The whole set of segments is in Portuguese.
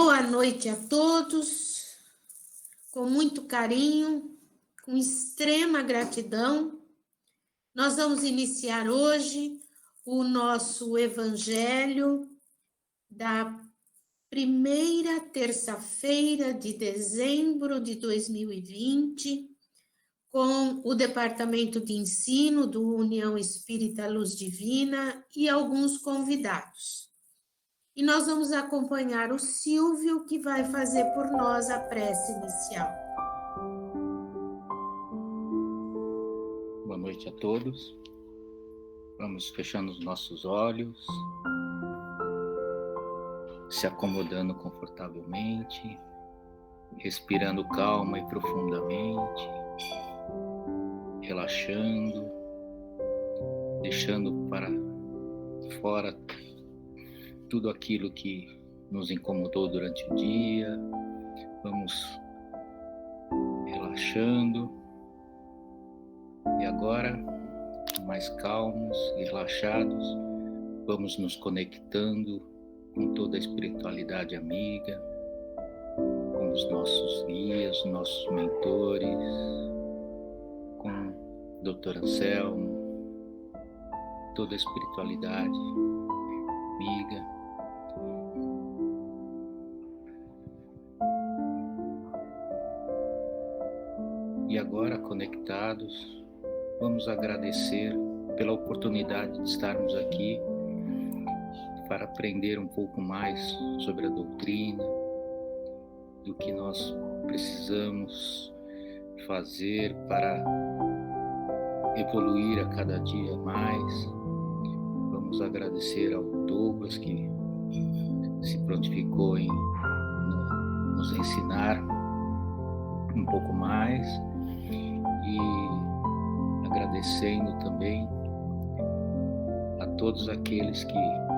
Boa noite a todos, com muito carinho, com extrema gratidão. Nós vamos iniciar hoje o nosso Evangelho da primeira terça-feira de dezembro de 2020, com o Departamento de Ensino do União Espírita Luz Divina e alguns convidados. E nós vamos acompanhar o Silvio, que vai fazer por nós a prece inicial. Boa noite a todos. Vamos fechando os nossos olhos, se acomodando confortavelmente, respirando calma e profundamente, relaxando, deixando para fora tudo aquilo que nos incomodou durante o dia. Vamos relaxando. E agora, mais calmos e relaxados, vamos nos conectando com toda a espiritualidade amiga, com os nossos guias, nossos mentores, com o Dr. Anselmo, toda a espiritualidade amiga. E agora, conectados, vamos agradecer pela oportunidade de estarmos aqui para aprender um pouco mais sobre a doutrina, do que nós precisamos fazer para evoluir a cada dia mais. Vamos agradecer ao Douglas, que se prontificou em nos ensinar um pouco mais, e agradecendo também a todos aqueles que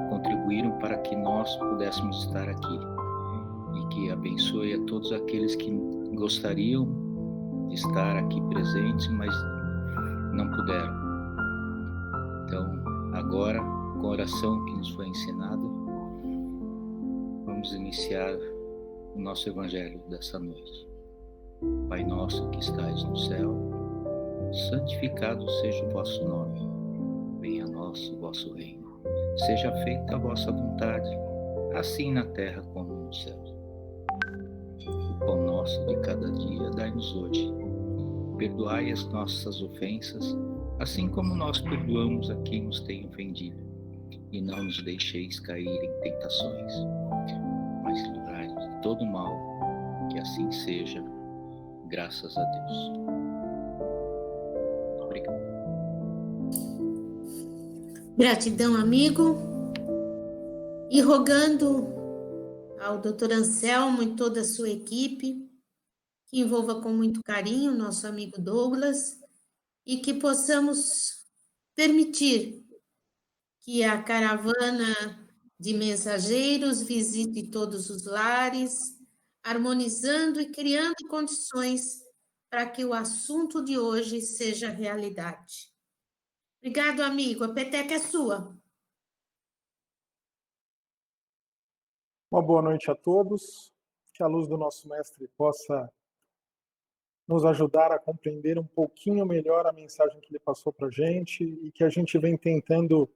contribuíram para que nós pudéssemos estar aqui, e que abençoe a todos aqueles que gostariam de estar aqui presentes, mas não puderam. Então, agora, com a oração que nos foi ensinada, vamos iniciar o nosso Evangelho dessa noite. Pai nosso que estais no céu, santificado seja o vosso nome. Venha a nós o vosso reino. Seja feita a vossa vontade, assim na terra como no céu. O pão nosso de cada dia dai-nos hoje. Perdoai as nossas ofensas, assim como nós perdoamos a quem nos tem ofendido. E não nos deixeis cair em tentações, mas livrai-nos de todo mal, que assim seja. Graças a Deus. Obrigado. Gratidão, amigo. E rogando ao Dr. Anselmo e toda a sua equipe, que envolva com muito carinho o nosso amigo Douglas, e que possamos permitir que a caravana de mensageiros visite todos os lares, harmonizando e criando condições para que o assunto de hoje seja realidade. Obrigado, amigo. A peteca é sua. Uma boa noite a todos. Que a luz do nosso mestre possa nos ajudar a compreender um pouquinho melhor a mensagem que ele passou para a gente, e que a gente vem tentando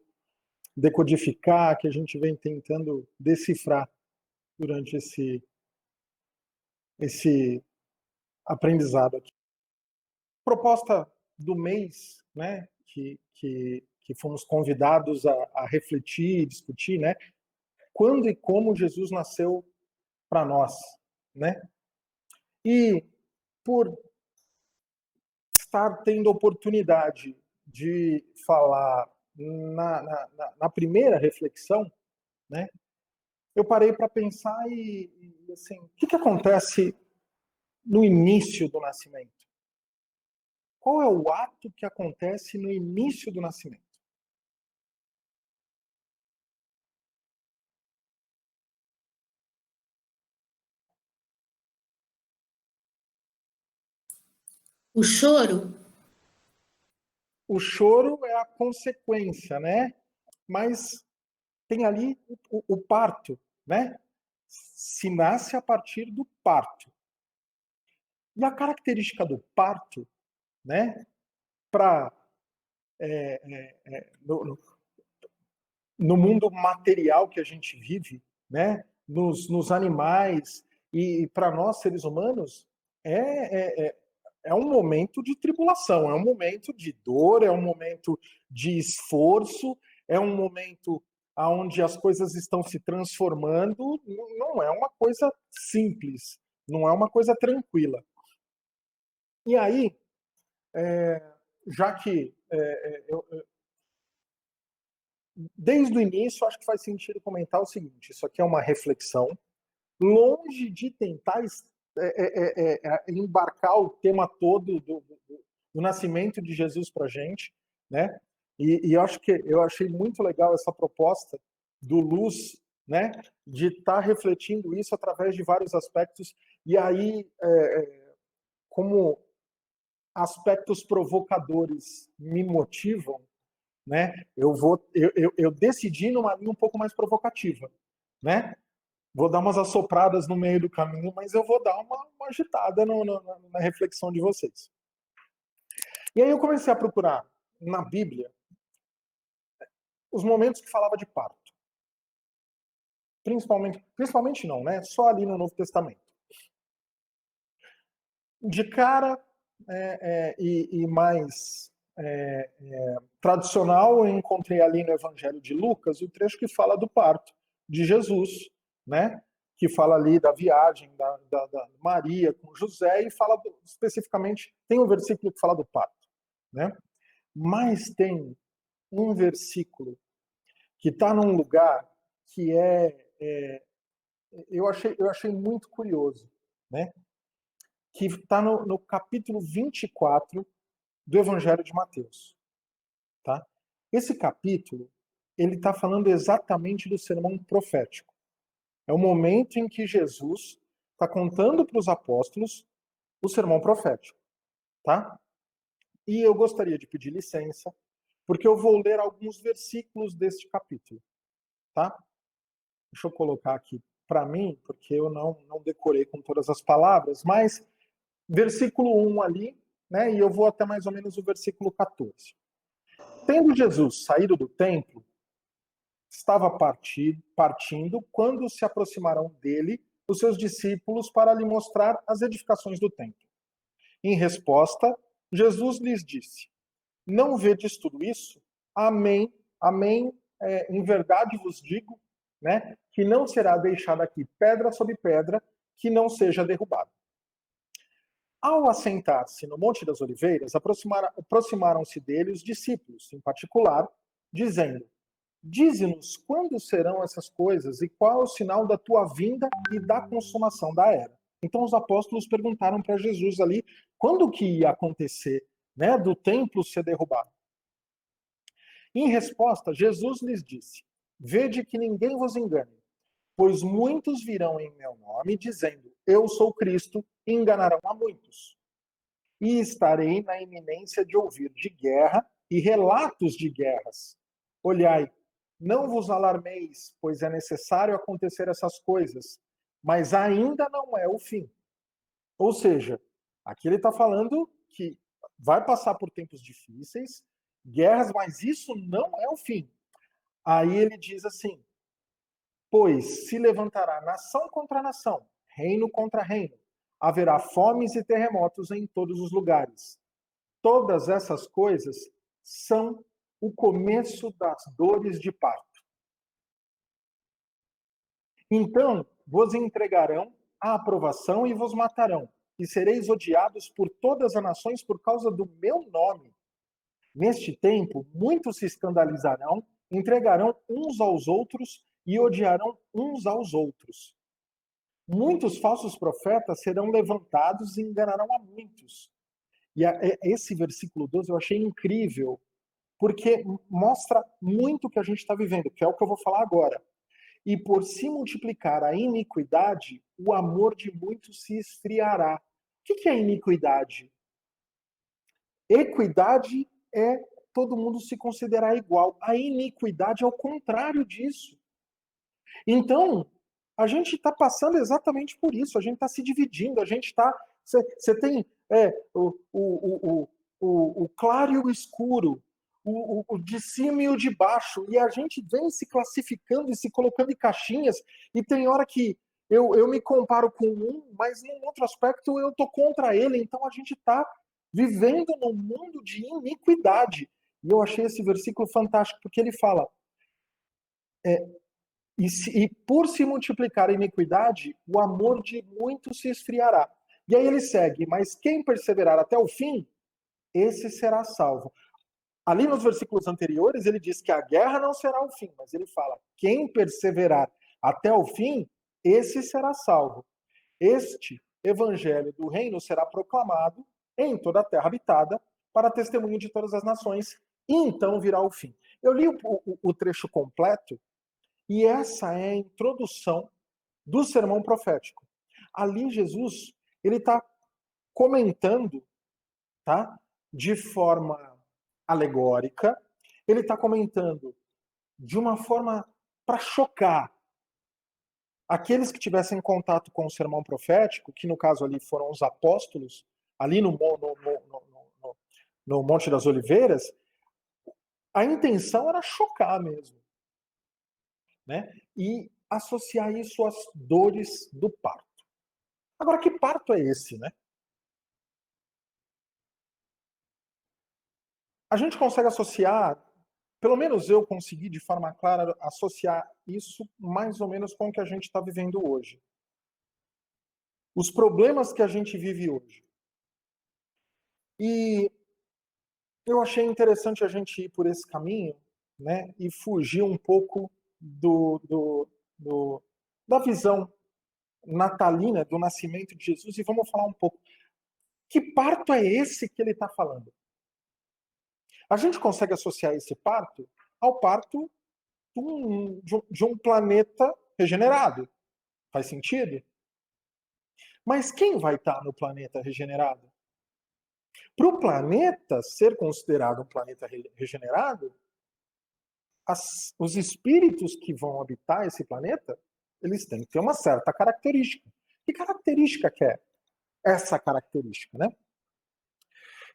decodificar, que a gente vem tentando decifrar durante esse aprendizado aqui. Proposta do mês, né, que fomos convidados a refletir e discutir, né, quando e como Jesus nasceu para nós, né? E por estar tendo oportunidade de falar na primeira reflexão, né, eu parei para pensar e assim, o que acontece no início do nascimento? Qual é o ato que acontece no início do nascimento? O choro? O choro é a consequência, né? Mas tem ali o parto, né? se nasce a partir do parto. E a característica do parto, né, no mundo material que a gente vive, né, nos animais e para nós seres humanos, é um momento de tribulação, é um momento de dor, é um momento de esforço, é um momento onde as coisas estão se transformando, não é uma coisa simples, não é uma coisa tranquila. E aí, já que desde o início, acho que faz sentido comentar o seguinte: isso aqui é uma reflexão, longe de tentar embarcar o tema todo do nascimento de Jesus para a gente, né? E eu achei muito legal essa proposta do Luz, né? De estar refletindo isso através de vários aspectos. E aí, como aspectos provocadores me motivam, né? Eu decidi numa linha um pouco mais provocativa, né? Vou dar umas assopradas no meio do caminho, mas eu vou dar uma agitada na reflexão de vocês. E aí eu comecei a procurar na Bíblia os momentos que falava de parto. Principalmente não, né? Só ali no Novo Testamento. De cara e mais tradicional, eu encontrei ali no Evangelho de Lucas o trecho que fala do parto de Jesus, né? Que fala ali da viagem da Maria com José e fala especificamente, tem um versículo que fala do parto, né? Mas tem um versículo que está num lugar que eu achei muito curioso, né? Que está no capítulo 24 do Evangelho de Mateus, tá? Esse capítulo, ele está falando exatamente do sermão profético. É o momento em que Jesus está contando para os apóstolos o sermão profético, tá? E eu gostaria de pedir licença, porque eu vou ler alguns versículos deste capítulo, tá? Deixa eu colocar aqui para mim, porque eu não decorei com todas as palavras, mas versículo 1 ali, né? E eu vou até mais ou menos o versículo 14. Tendo Jesus saído do templo, estava partindo quando se aproximaram dele os seus discípulos para lhe mostrar as edificações do templo. Em resposta, Jesus lhes disse: não vedes tudo isso? Amém, amém, em verdade vos digo, né, que não será deixada aqui pedra sobre pedra que não seja derrubada. Ao assentar-se no Monte das Oliveiras, aproximaram-se dele os discípulos, em particular, dizendo: dize-nos quando serão essas coisas e qual é o sinal da tua vinda e da consumação da era. Então os apóstolos perguntaram para Jesus ali quando que ia acontecer, né, do templo ser derrubado. Em resposta, Jesus lhes disse: vede que ninguém vos engane, pois muitos virão em meu nome dizendo: eu sou Cristo, e enganarão a muitos. E estarei na iminência de ouvir de guerra e relatos de guerras. Olhai, não vos alarmeis, pois é necessário acontecer essas coisas, mas ainda não é o fim. Ou seja, aqui ele está falando que vai passar por tempos difíceis, guerras, mas isso não é o fim. Aí ele diz assim: pois se levantará nação contra nação, reino contra reino, haverá fomes e terremotos em todos os lugares. Todas essas coisas são o começo das dores de parto. Então vos entregarão à aprovação e vos matarão, e sereis odiados por todas as nações por causa do meu nome. Neste tempo, muitos se escandalizarão, entregarão uns aos outros e odiarão uns aos outros. Muitos falsos profetas serão levantados e enganarão a muitos. E esse versículo 12 eu achei incrível, porque mostra muito o que a gente está vivendo, que é o que eu vou falar agora. E por se multiplicar a iniquidade, o amor de muitos se esfriará. O que é iniquidade? Equidade é todo mundo se considerar igual. A iniquidade é o contrário disso. Então, A gente está passando exatamente por isso, a gente está se dividindo, a gente está... Você tem o claro e o escuro, o de cima e o de baixo, e a gente vem se classificando e se colocando em caixinhas, e tem hora que eu me comparo com um, mas em outro aspecto eu tô contra ele, então a gente está vivendo num mundo de iniquidade. E eu achei esse versículo fantástico, porque ele fala, e por se multiplicar a iniquidade, o amor de muitos se esfriará. E aí ele segue, mas quem perseverar até o fim, esse será salvo. Ali nos versículos anteriores, ele diz que a guerra não será o fim, mas ele fala, quem perseverar até o fim, esse será salvo. Este evangelho do reino será proclamado em toda a terra habitada, para testemunho de todas as nações, e então virá o fim. Eu li o trecho completo, e essa é a introdução do sermão profético. Ali Jesus, ele está comentando, tá, de forma alegórica, ele está comentando de uma forma para chocar aqueles que tivessem contato com o sermão profético, que no caso ali foram os apóstolos, ali no Monte das Oliveiras. A intenção era chocar mesmo, né? E associar isso às dores do parto. Agora, que parto é esse, né? A gente consegue associar, pelo menos eu consegui de forma clara associar isso mais ou menos com o que a gente está vivendo hoje. Os problemas que a gente vive hoje. E eu achei interessante a gente ir por esse caminho, né, e fugir um pouco da visão natalina do nascimento de Jesus, e vamos falar um pouco. Que parto é esse que ele está falando? A gente consegue associar esse parto ao parto de um planeta regenerado. Faz sentido? Mas quem vai estar no planeta regenerado? Para o planeta ser considerado um planeta regenerado, os espíritos que vão habitar esse planeta, eles têm que ter uma certa característica. Que característica que é essa característica, né?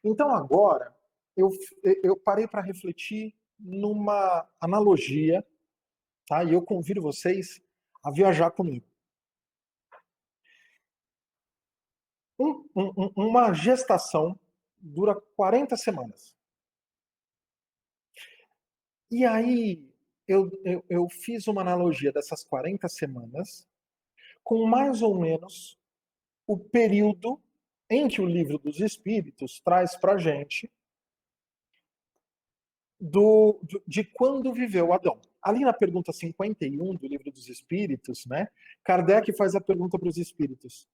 Então agora, eu parei para refletir numa analogia, tá? E eu convido vocês a viajar comigo. Uma gestação dura 40 semanas. E aí, eu fiz uma analogia dessas 40 semanas com mais ou menos o período em que o Livro dos Espíritos traz para a gente de quando viveu Adão. Ali na pergunta 51 do Livro dos Espíritos, né, Kardec faz a pergunta para os espíritos.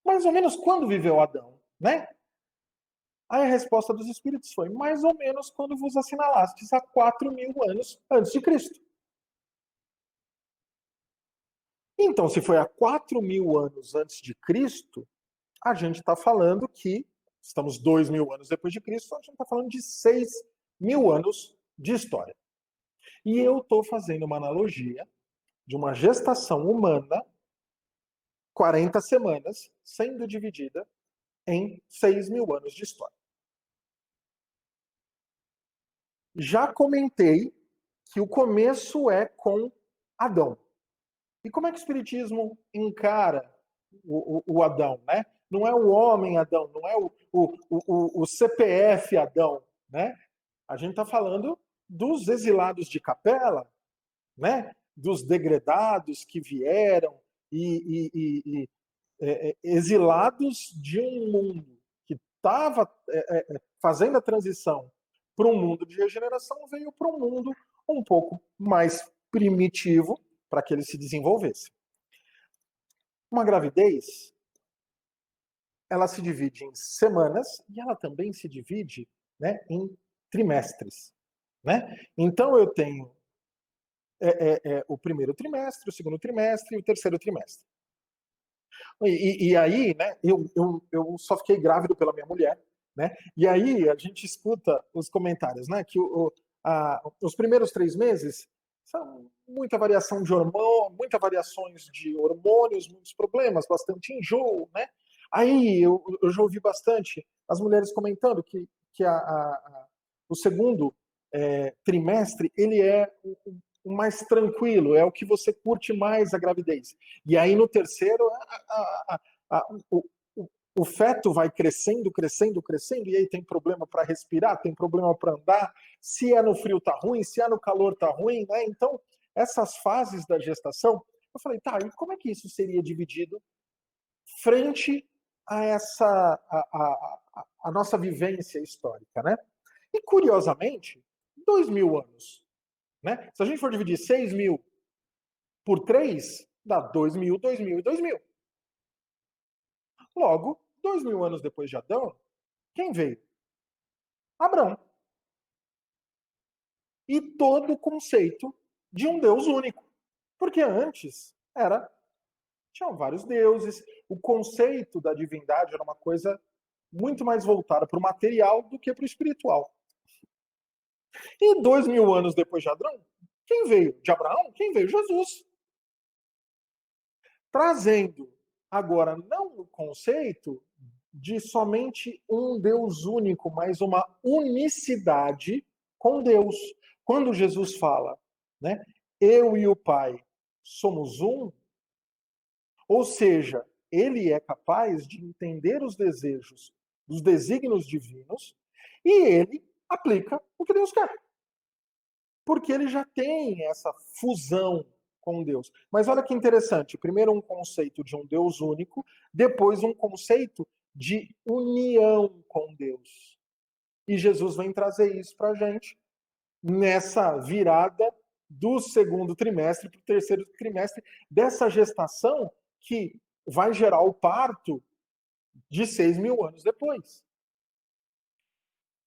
Mais ou menos quando viveu Adão, né? Aí a resposta dos espíritos foi, mais ou menos quando vos assinalastes há 4.000 anos antes de Cristo. Então, se foi há 4.000 anos antes de Cristo, a gente está falando que, estamos 2.000 anos depois de Cristo, a gente está falando de 6.000 anos de história. E eu estou fazendo uma analogia de uma gestação humana, 40 semanas, sendo dividida em 6.000 anos de história. Já comentei que o começo é com Adão. E como é que o Espiritismo encara o Adão, né? Não é o homem Adão, não é o CPF Adão, né? A gente está falando dos exilados de Capela, né? Dos degredados que vieram exilados de um mundo que estava fazendo a transição para um mundo de regeneração, veio para um mundo um pouco mais primitivo para que ele se desenvolvesse. Uma gravidez, ela se divide em semanas e ela também se divide, né, em trimestres. Né? Então eu tenho o primeiro trimestre, o segundo trimestre e o terceiro trimestre. E aí, né, eu só fiquei grávido pela minha mulher, né? E aí a gente escuta os comentários, né, que os primeiros 3 meses São muita variação de hormônio, muitas variações de hormônios, muitos problemas, bastante enjoo, né? Aí eu já ouvi bastante as mulheres comentando que o segundo trimestre ele é o mais tranquilo, é o que você curte mais a gravidez. E aí no terceiro o feto vai crescendo, crescendo, crescendo, e aí tem problema para respirar, tem problema para andar, se é no frio tá ruim, se é no calor tá ruim, né? Então, essas fases da gestação, eu falei, tá, e como é que isso seria dividido frente a a nossa vivência histórica, né? E curiosamente, 2000 anos, né? Se a gente for dividir 6.000 por 3, dá 2.000, 2.000 e 2.000. Logo, 2.000 anos depois de Adão, quem veio? Abraão. E todo o conceito de um Deus único. Porque antes tinham vários deuses, o conceito da divindade era uma coisa muito mais voltada para o material do que para o espiritual. E 2.000 anos depois de Adão, quem veio? De Abraão? Quem veio? Jesus. Trazendo agora não o conceito de somente um Deus único, mas uma unicidade com Deus. Quando Jesus fala, né, eu e o Pai somos um, ou seja, ele é capaz de entender os desejos, os desígnios divinos, e ele aplica o que Deus quer. Porque ele já tem essa fusão com Deus. Mas olha que interessante, primeiro um conceito de um Deus único, depois um conceito de união com Deus. E Jesus vem trazer isso para a gente nessa virada do segundo trimestre para o terceiro trimestre, dessa gestação que vai gerar o parto de 6.000 anos depois.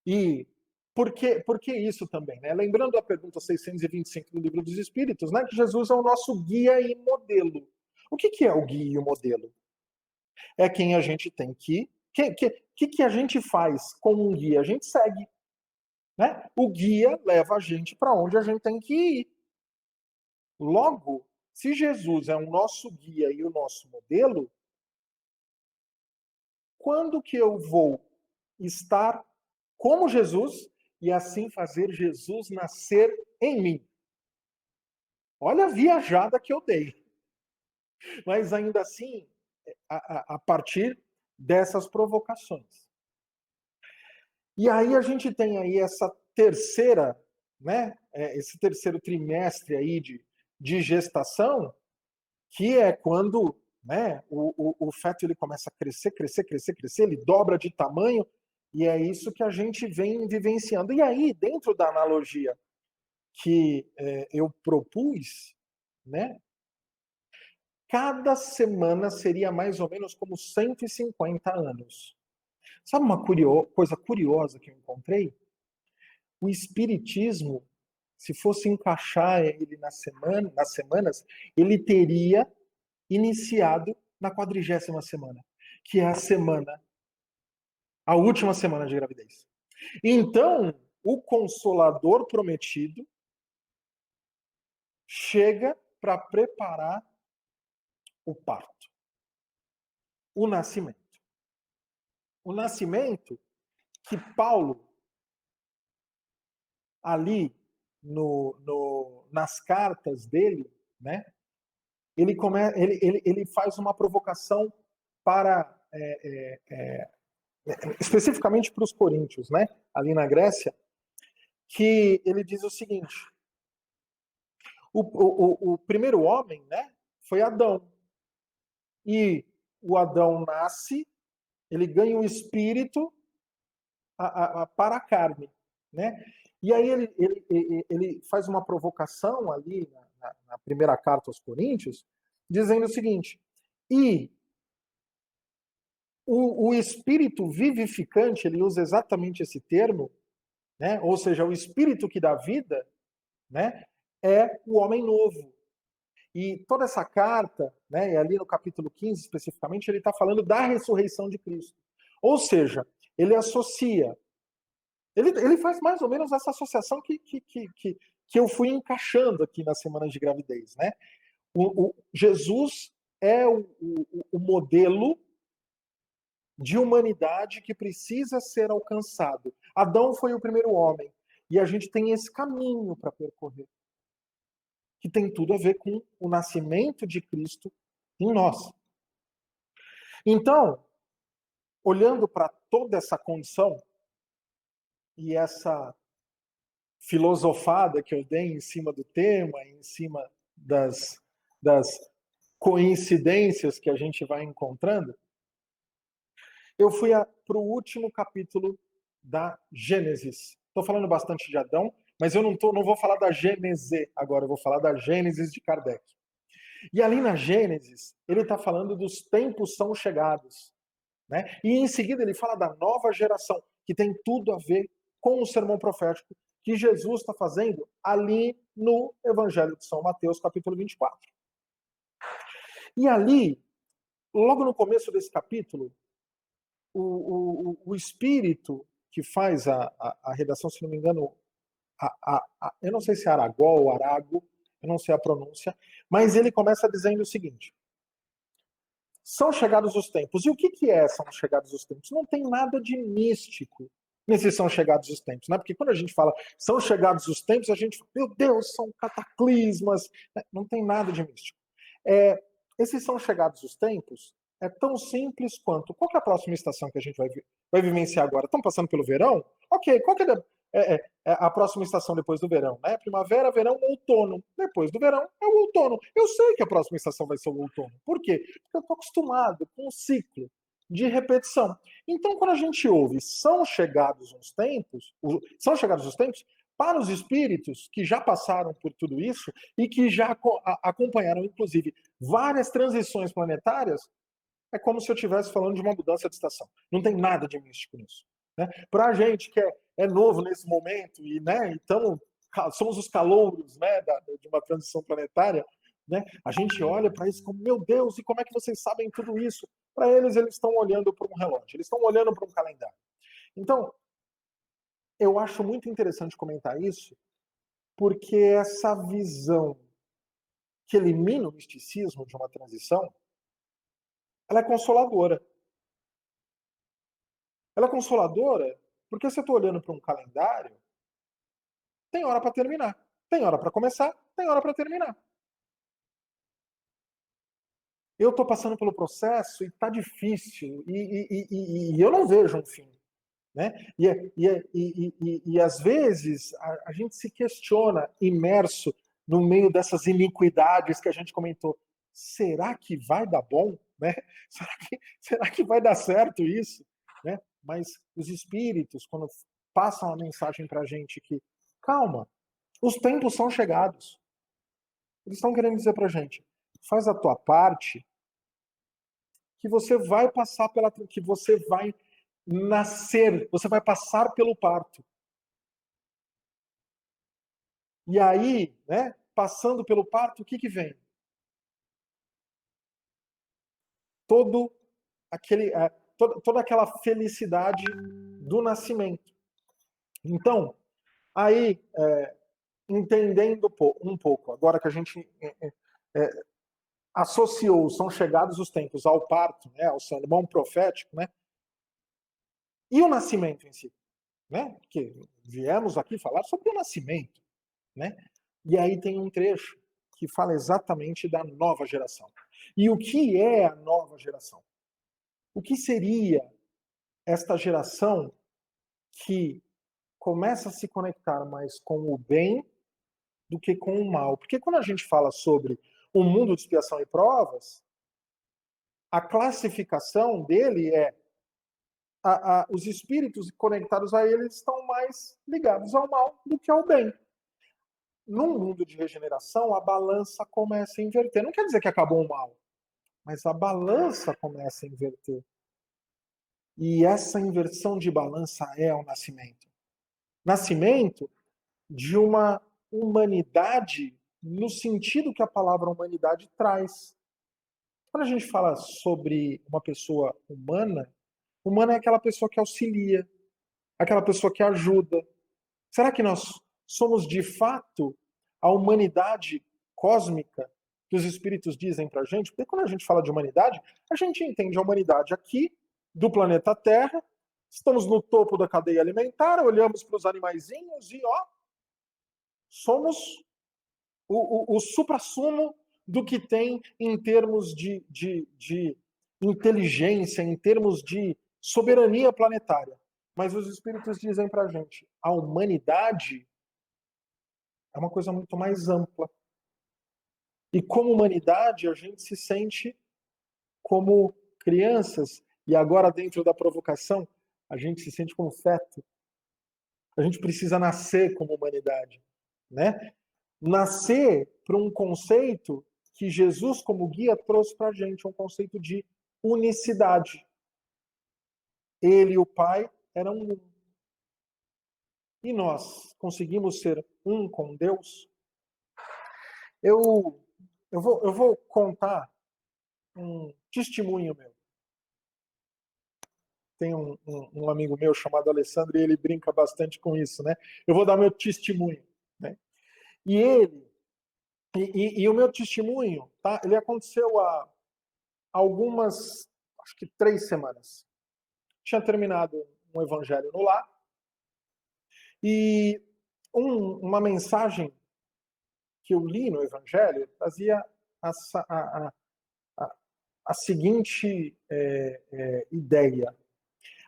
E por que isso também? Né? Lembrando a pergunta 625 do Livro dos Espíritos, né, que Jesus é o nosso guia e modelo. O que é o guia e o modelo? É quem a gente tem que... O que a gente faz com um guia? A gente segue. Né? O guia leva a gente para onde a gente tem que ir. Logo, se Jesus é o nosso guia e o nosso modelo, quando que eu vou estar como Jesus e assim fazer Jesus nascer em mim? Olha a viajada que eu dei. Mas ainda assim, a partir dessas provocações. E aí a gente tem aí essa terceira, né, esse terceiro trimestre aí de gestação, que é quando, né, o feto ele começa a crescer, crescer, crescer, crescer, ele dobra de tamanho, e é isso que a gente vem vivenciando. E aí, dentro da analogia que eu propus, né, cada semana seria mais ou menos como 150 anos. Sabe uma coisa curiosa que eu encontrei? O Espiritismo, se fosse encaixar ele nas semanas, ele teria iniciado na 40ª semana, que é a última semana de gravidez. Então, o Consolador prometido chega para preparar o parto, o nascimento. O nascimento que Paulo, ali nas cartas dele, né, ele faz uma provocação para especificamente para os coríntios, né, ali na Grécia, que ele diz o seguinte: o primeiro homem, né, foi Adão, e o Adão nasce, ele ganha o espírito para a carne, né? E aí ele faz uma provocação ali na primeira carta aos Coríntios, dizendo o seguinte: e o espírito vivificante, ele usa exatamente esse termo, né? Ou seja, o espírito que dá vida, né, é o homem novo. E toda essa carta, né, ali no capítulo 15 especificamente, ele está falando da ressurreição de Cristo. Ou seja, ele associa, ele faz mais ou menos essa associação que que eu fui encaixando aqui nas semanas de gravidez, né? Jesus é o modelo de humanidade que precisa ser alcançado. Adão foi o primeiro homem. E a gente tem esse caminho para percorrer, que tem tudo a ver com o nascimento de Cristo em nós. Então, olhando para toda essa condição e essa filosofada que eu dei em cima do tema, em cima das coincidências que a gente vai encontrando, eu fui para o último capítulo da Gênesis. Estou falando bastante de Adão, mas eu não vou falar da Gênese agora, eu vou falar da Gênesis de Kardec. E ali na Gênesis, ele está falando dos tempos são chegados. Né? E em seguida ele fala da nova geração, que tem tudo a ver com o sermão profético que Jesus está fazendo ali no Evangelho de São Mateus, capítulo 24. E ali, logo no começo desse capítulo, o espírito que faz a redação, se não me engano, eu não sei se é Aragó ou Arago, eu não sei a pronúncia, mas ele começa dizendo o seguinte: são chegados os tempos. E o que são chegados os tempos? Não tem nada de místico nesses são chegados os tempos, né? Porque quando a gente fala são chegados os tempos, a gente fala, meu Deus, são cataclismas. Não tem nada de místico. Esses são chegados os tempos é tão simples quanto... Qual que é a próxima estação que a gente vai vivenciar agora? Estão passando pelo verão? Ok, qual que é a próxima estação depois do verão? Né? Primavera, verão, outono. Depois do verão é o outono. Eu sei que a próxima estação vai ser o outono. Por quê? Porque eu estou acostumado com o ciclo de repetição. Então, quando a gente ouve são chegados os tempos, para os espíritos que já passaram por tudo isso e que já acompanharam, inclusive, várias transições planetárias, é como se eu estivesse falando de uma mudança de estação. Não tem nada de místico nisso. Né? Para a gente que é novo nesse momento, e né, então somos os calouros, né, de uma transição planetária, né? A gente olha para isso como, meu Deus, e como é que vocês sabem tudo isso? Para eles estão olhando para um relógio, eles estão olhando para um calendário. Então, eu acho muito interessante comentar isso, porque essa visão que elimina o misticismo de uma transição, ela é consoladora. Ela é consoladora porque se eu estou olhando para um calendário, tem hora para terminar, tem hora para começar, tem hora para terminar. Eu estou passando pelo processo e está difícil, e eu não vejo um fim. Né? E às vezes a gente se questiona, imerso no meio dessas iniquidades que a gente comentou. Será que vai dar bom? Né? Será que vai dar certo isso? Né? Mas os espíritos, quando passam a mensagem para a gente que, calma, os tempos são chegados. Eles estão querendo dizer para a gente, faz a tua parte, que você vai passar que você vai nascer, você vai passar pelo parto. E aí, né, passando pelo parto, o que vem? Toda aquela felicidade do nascimento. Então, aí, entendendo um pouco, agora que a gente associou, são chegados os tempos ao parto, né, ao sermão profético, né, e o nascimento em si, né, porque viemos aqui falar sobre o nascimento, né, e aí tem um trecho que fala exatamente da nova geração. E o que é a nova geração? O que seria esta geração que começa a se conectar mais com o bem do que com o mal? Porque quando a gente fala sobre o mundo de expiação e provas, a classificação dele é os espíritos conectados a ele estão mais ligados ao mal do que ao bem. Num mundo de regeneração, a balança começa a inverter. Não quer dizer que acabou o mal, mas a balança começa a inverter. E essa inversão de balança é o nascimento. Nascimento de uma humanidade no sentido que a palavra humanidade traz. Quando a gente fala sobre uma pessoa humana, humana é aquela pessoa que auxilia, aquela pessoa que ajuda. Será que nós somos de fato a humanidade cósmica que os espíritos dizem para a gente, porque quando a gente fala de humanidade, a gente entende a humanidade aqui, do planeta Terra, estamos no topo da cadeia alimentar, olhamos para os animaizinhos e, ó, somos o suprassumo do que tem em termos de inteligência, em termos de soberania planetária. Mas os espíritos dizem para a gente, a humanidade é uma coisa muito mais ampla. E como humanidade, a gente se sente como crianças, e agora dentro da provocação, a gente se sente como feto. A gente precisa nascer como humanidade, né? Nascer para um conceito que Jesus, como guia, trouxe para a gente, um conceito de unicidade. Ele e o Pai eram um. E nós conseguimos ser um com Deus? Eu vou contar um testemunho meu. Tem um amigo meu chamado Alessandro e ele brinca bastante com isso, né? Eu vou dar meu testemunho, né? E o meu testemunho, tá? Ele aconteceu há algumas, acho que 3 semanas. Tinha terminado um evangelho no lar e uma mensagem que eu li no evangelho trazia a seguinte ideia.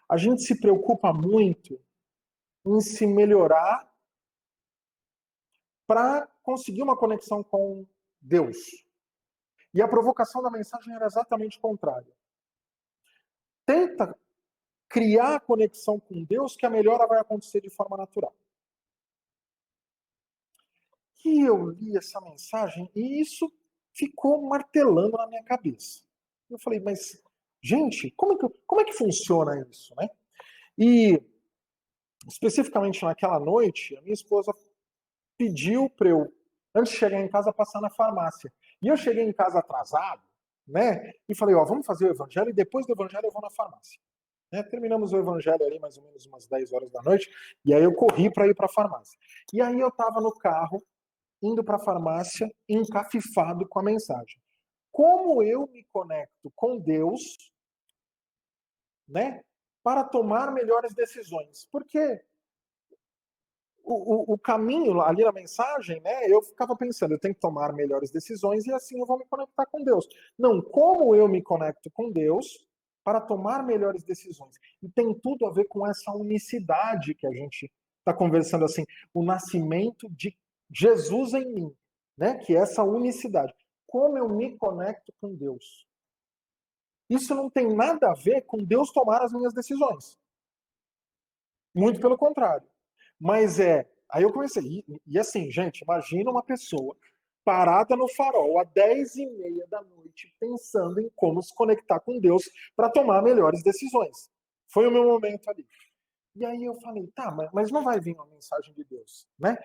A gente se preocupa muito em se melhorar para conseguir uma conexão com Deus. E a provocação da mensagem era exatamente contrária. Tenta criar a conexão com Deus que a melhora vai acontecer de forma natural. E eu li essa mensagem e isso ficou martelando na minha cabeça. Eu falei, mas, gente, como é que funciona isso, né? E, especificamente naquela noite, a minha esposa pediu para eu, antes de chegar em casa, passar na farmácia. E eu cheguei em casa atrasado, né? E falei, ó, vamos fazer o evangelho e depois do evangelho eu vou na farmácia. Né? Terminamos o evangelho ali mais ou menos umas 10 horas da noite e aí eu corri para ir para a farmácia. E aí eu estava no carro, indo para a farmácia, encafifado com a mensagem. Como eu me conecto com Deus, né, para tomar melhores decisões? Porque o caminho ali na mensagem, né, eu ficava pensando, eu tenho que tomar melhores decisões e assim eu vou me conectar com Deus. Não, como eu me conecto com Deus para tomar melhores decisões. E tem tudo a ver com essa unicidade que a gente está conversando, assim, o nascimento de Jesus em mim, né, que é essa unicidade. Como eu me conecto com Deus. Isso não tem nada a ver com Deus tomar as minhas decisões. Muito pelo contrário. Mas aí eu comecei, e assim, gente, imagina uma pessoa parada no farol às 10h30 da noite, pensando em como se conectar com Deus para tomar melhores decisões. Foi o meu momento ali. E aí eu falei, tá, mas não vai vir uma mensagem de Deus, né?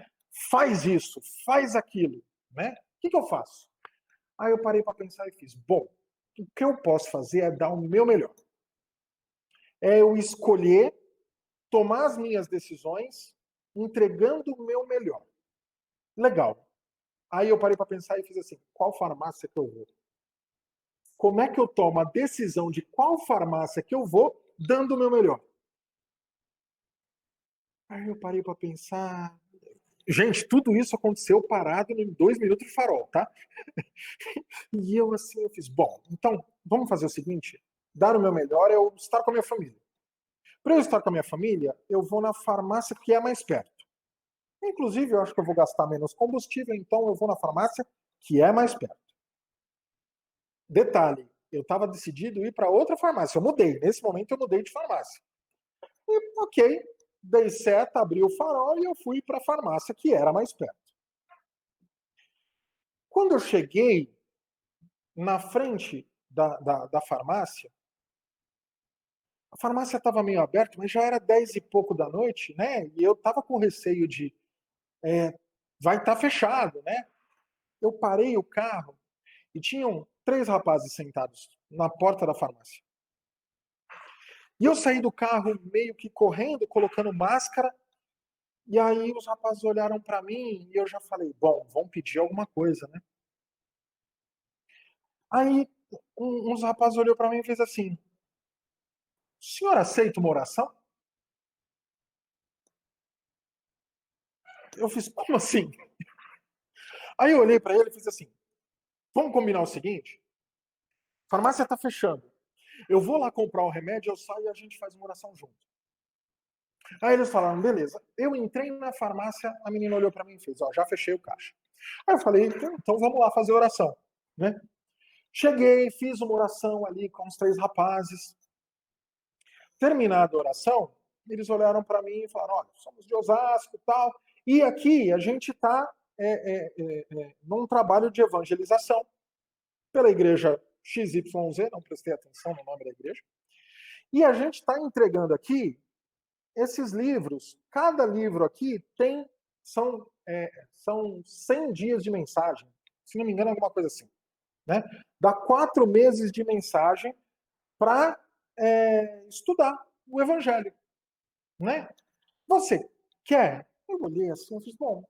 Faz isso, faz aquilo, né? O que eu faço? Aí eu parei para pensar e fiz, bom, o que eu posso fazer é dar o meu melhor. É eu escolher, tomar as minhas decisões, entregando o meu melhor. Legal. Aí eu parei para pensar e fiz assim, qual farmácia que eu vou? Como é que eu tomo a decisão de qual farmácia que eu vou, dando o meu melhor? Aí eu parei para pensar... Gente, tudo isso aconteceu parado em 2 minutos de farol, tá? E eu assim, eu fiz, bom, então, vamos fazer o seguinte, dar o meu melhor é eu estar com a minha família. Para eu estar com a minha família, eu vou na farmácia que é mais perto. Inclusive, eu acho que eu vou gastar menos combustível, então eu vou na farmácia que é mais perto. Detalhe, eu estava decidido ir para outra farmácia. Eu mudei, nesse momento eu mudei de farmácia. E ok, dei seta, abri o farol e eu fui para a farmácia que era mais perto. Quando eu cheguei na frente da farmácia, a farmácia estava meio aberta, mas já era 10 e pouco da noite, né? E eu estava com receio de vai estar fechado, né? Eu parei o carro e tinham 3 rapazes sentados na porta da farmácia. E eu saí do carro meio que correndo, colocando máscara, E aí os rapazes olharam para mim e eu já falei, bom, vão pedir alguma coisa, né? Aí uns rapazes olhou para mim e fez assim, o senhor aceita uma oração? Eu fiz, como assim? Aí eu olhei para ele e fiz assim, vamos combinar o seguinte, a farmácia está fechando, eu vou lá comprar o remédio, eu saio e a gente faz uma oração junto. Aí eles falaram, beleza. Eu entrei na farmácia, a menina olhou para mim e fez, ó, já fechei o caixa. Aí eu falei, então vamos lá fazer oração, né? Cheguei, fiz uma oração ali com os 3 rapazes. Terminada a oração, eles olharam para mim e falaram, olha, somos de Osasco e tal, e aqui a gente está num trabalho de evangelização pela igreja XYZ, não prestei atenção no nome da igreja, e a gente está entregando aqui esses livros. Cada livro aqui são 100 dias de mensagem, se não me engano, alguma coisa assim, né? Dá 4 meses de mensagem para estudar o Evangelho, né? Você quer? Eu olhei assim e fiz, bom,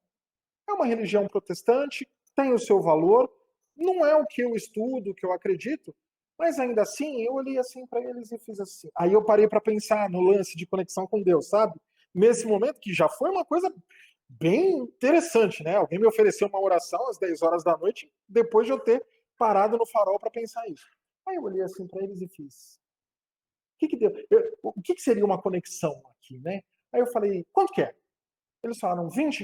é uma religião protestante, tem o seu valor, não é o que eu estudo, o que eu acredito, mas ainda assim, eu olhei assim para eles e fiz assim. Aí eu parei para pensar no lance de conexão com Deus, sabe? Nesse momento, que já foi uma coisa bem interessante, né? Alguém me ofereceu uma oração às 10 horas da noite, depois de eu ter parado no farol para pensar isso. Aí eu olhei assim para eles e fiz. O que seria uma conexão aqui, né? Aí eu falei, quanto que é? Eles falaram, R$ 20.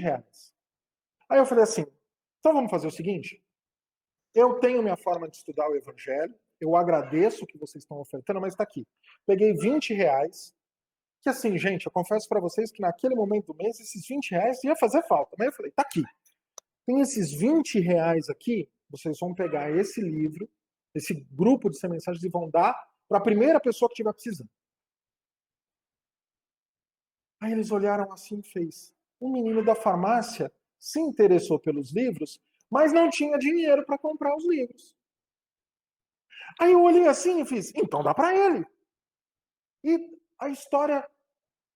Aí eu falei assim, então vamos fazer o seguinte, eu tenho minha forma de estudar o Evangelho, eu agradeço o que vocês estão ofertando, mas está aqui. Peguei R$ 20, que assim, gente, eu confesso para vocês que naquele momento do mês, esses R$ 20 ia fazer falta. Mas eu falei, tá aqui. Tem esses R$ 20 aqui, vocês vão pegar esse livro, esse grupo de 100 mensagens e vão dar para a primeira pessoa que estiver precisando. Aí eles olharam assim e fez. Um menino da farmácia se interessou pelos livros, mas não tinha dinheiro para comprar os livros. Aí eu olhei assim e fiz, então dá para ele. E a história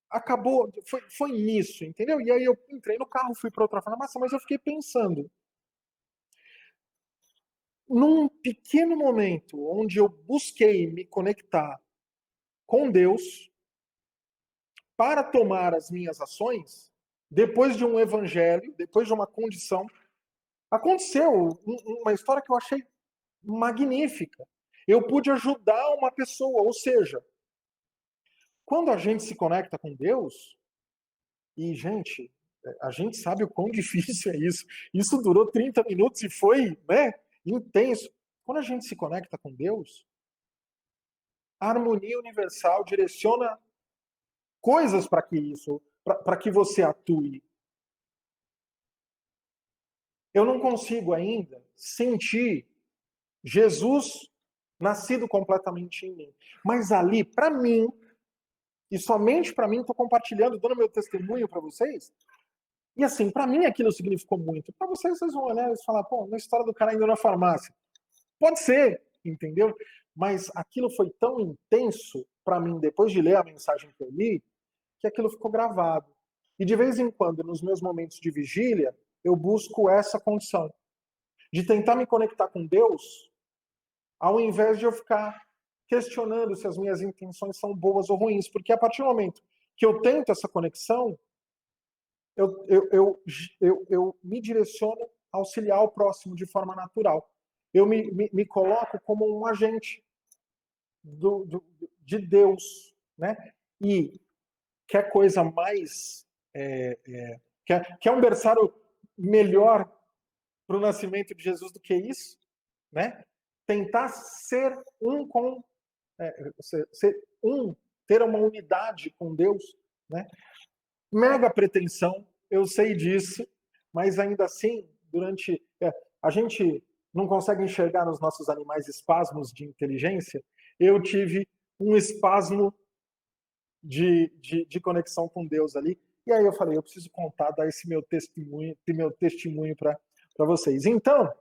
acabou, foi nisso, entendeu? E aí eu entrei no carro, fui para outra farmácia, mas eu fiquei pensando. Num pequeno momento onde eu busquei me conectar com Deus para tomar as minhas ações, depois de um evangelho, depois de uma condição, aconteceu uma história que eu achei magnífica. Eu pude ajudar uma pessoa, ou seja, quando a gente se conecta com Deus, e, gente, a gente sabe o quão difícil é isso. Isso durou 30 minutos e foi, né, intenso. Quando a gente se conecta com Deus, a harmonia universal direciona coisas para que você atue. Eu não consigo ainda sentir Jesus nascido completamente em mim. Mas ali, para mim, e somente para mim, estou compartilhando, dando meu testemunho para vocês. E assim, para mim aquilo significou muito. Para vocês, vocês vão olhar e falar, pô, uma história do cara indo na farmácia. Pode ser, entendeu? Mas aquilo foi tão intenso para mim, depois de ler a mensagem que eu li, que aquilo ficou gravado. E de vez em quando, nos meus momentos de vigília, eu busco essa condição de tentar me conectar com Deus, ao invés de eu ficar questionando se as minhas intenções são boas ou ruins, porque a partir do momento que eu tento essa conexão, eu me direciono a auxiliar o próximo de forma natural. Eu me coloco como um agente de Deus, né? E quer coisa mais... quer um berçário melhor para o nascimento de Jesus do que isso, né? Tentar ser um com... ter uma unidade com Deus, né? Mega pretensão, eu sei disso, mas ainda assim, a gente não consegue enxergar nos nossos animais espasmos de inteligência. Eu tive um espasmo de conexão com Deus ali. E aí eu falei, eu preciso contar, dar esse meu testemunho para vocês. Então,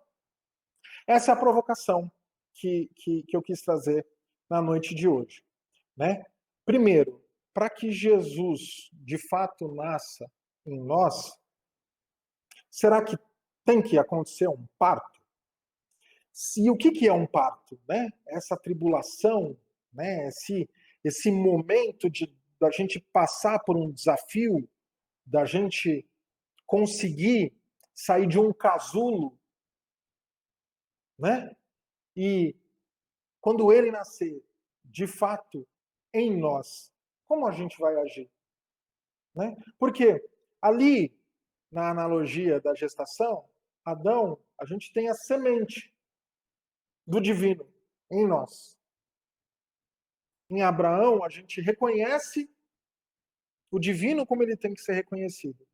essa é a provocação que eu quis trazer na noite de hoje, né? Primeiro, para que Jesus de fato nasça em nós, será que tem que acontecer um parto? E o que é um parto? Né? Essa tribulação, né? Esse momento da gente passar por um desafio, da gente conseguir sair de um casulo, né? E quando ele nascer, de fato, em nós, como a gente vai agir? Né? Porque ali, na analogia da gestação, Adão, a gente tem a semente do divino em nós. Em Abraão, a gente reconhece o divino como ele tem que ser reconhecido.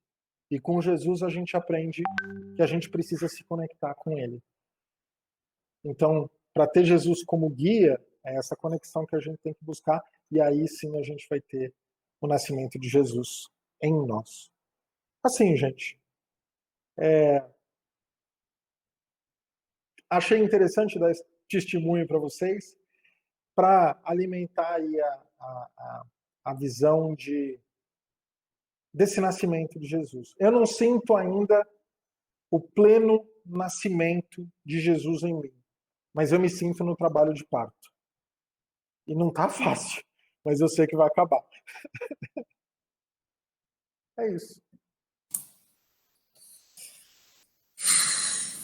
E com Jesus a gente aprende que a gente precisa se conectar com ele. Então, para ter Jesus como guia, é essa conexão que a gente tem que buscar, e aí sim a gente vai ter o nascimento de Jesus em nós. Assim, gente, achei interessante dar esse testemunho para vocês, para alimentar aí a visão desse nascimento de Jesus. Eu não sinto ainda o pleno nascimento de Jesus em mim, mas eu me sinto no trabalho de parto. E não tá fácil, mas eu sei que vai acabar. É isso.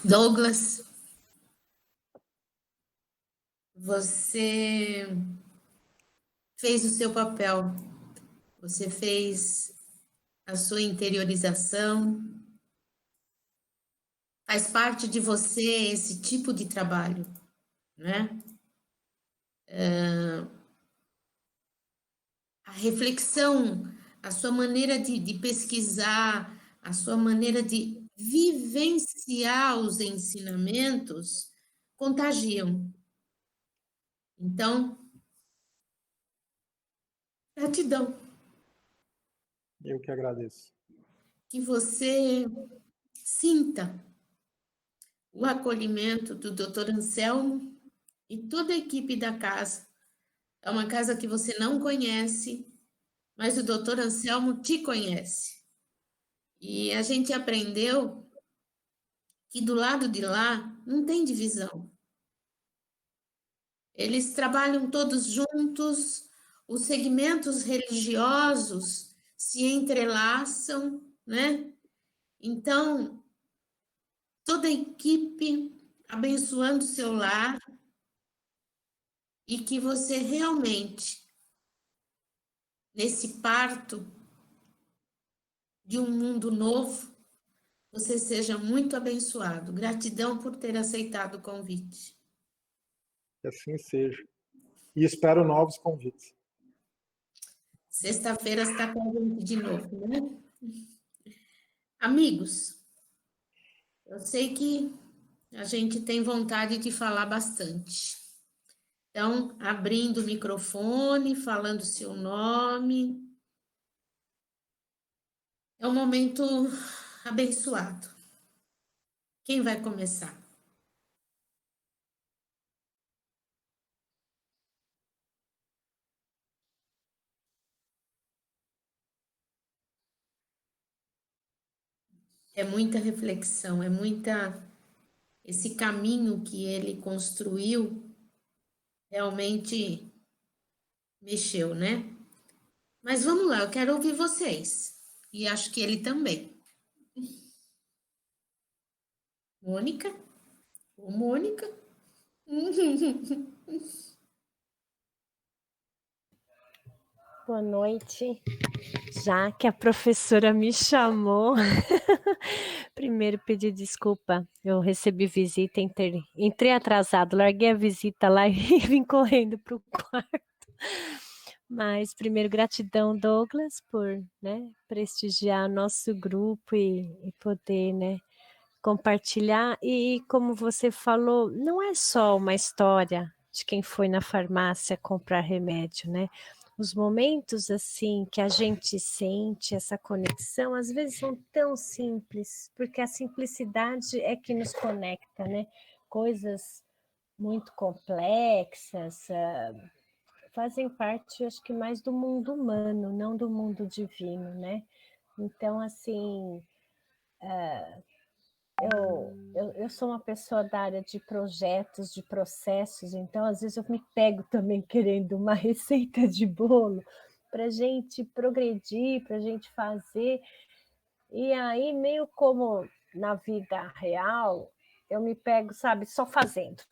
Douglas, você fez o seu papel, você fez a sua interiorização, faz parte de você esse tipo de trabalho, né? A reflexão, a sua maneira de pesquisar, a sua maneira de vivenciar os ensinamentos contagiam. Então, gratidão. Eu que agradeço. Que você sinta o acolhimento do Dr. Anselmo e toda a equipe da casa. É uma casa que você não conhece, mas o Dr. Anselmo te conhece. E a gente aprendeu que do lado de lá não tem divisão. Eles trabalham todos juntos, os segmentos religiosos se entrelaçam, né? Então, toda a equipe abençoando o seu lar e que você realmente, nesse parto de um mundo novo, você seja muito abençoado. Gratidão por ter aceitado o convite. Que assim seja. E espero novos convites. Sexta-feira está com a gente de novo, né? Amigos, eu sei que a gente tem vontade de falar bastante. Então, abrindo o microfone, falando seu nome. É um momento abençoado. Quem vai começar? É muita reflexão, é muita. Esse caminho que ele construiu realmente mexeu, né? Mas vamos lá, eu quero ouvir vocês. E acho que ele também. Mônica? Ô, Mônica? Boa noite. Já que a professora me chamou, primeiro pedir desculpa. Eu recebi visita, entrei atrasado, larguei a visita lá e vim correndo para o quarto. Mas primeiro gratidão, Douglas, por, né, prestigiar nosso grupo e poder, né, compartilhar. E como você falou, não é só uma história de quem foi na farmácia comprar remédio, né? Os momentos assim que a gente sente essa conexão, às vezes são tão simples, porque a simplicidade é que nos conecta, né? Coisas muito complexas, fazem parte, acho que mais do mundo humano, não do mundo divino, né? Então, assim, eu sou uma pessoa da área de projetos, de processos, então às vezes eu me pego também querendo uma receita de bolo para a gente progredir, para a gente fazer. E aí, meio como na vida real, eu me pego, sabe, só fazendo.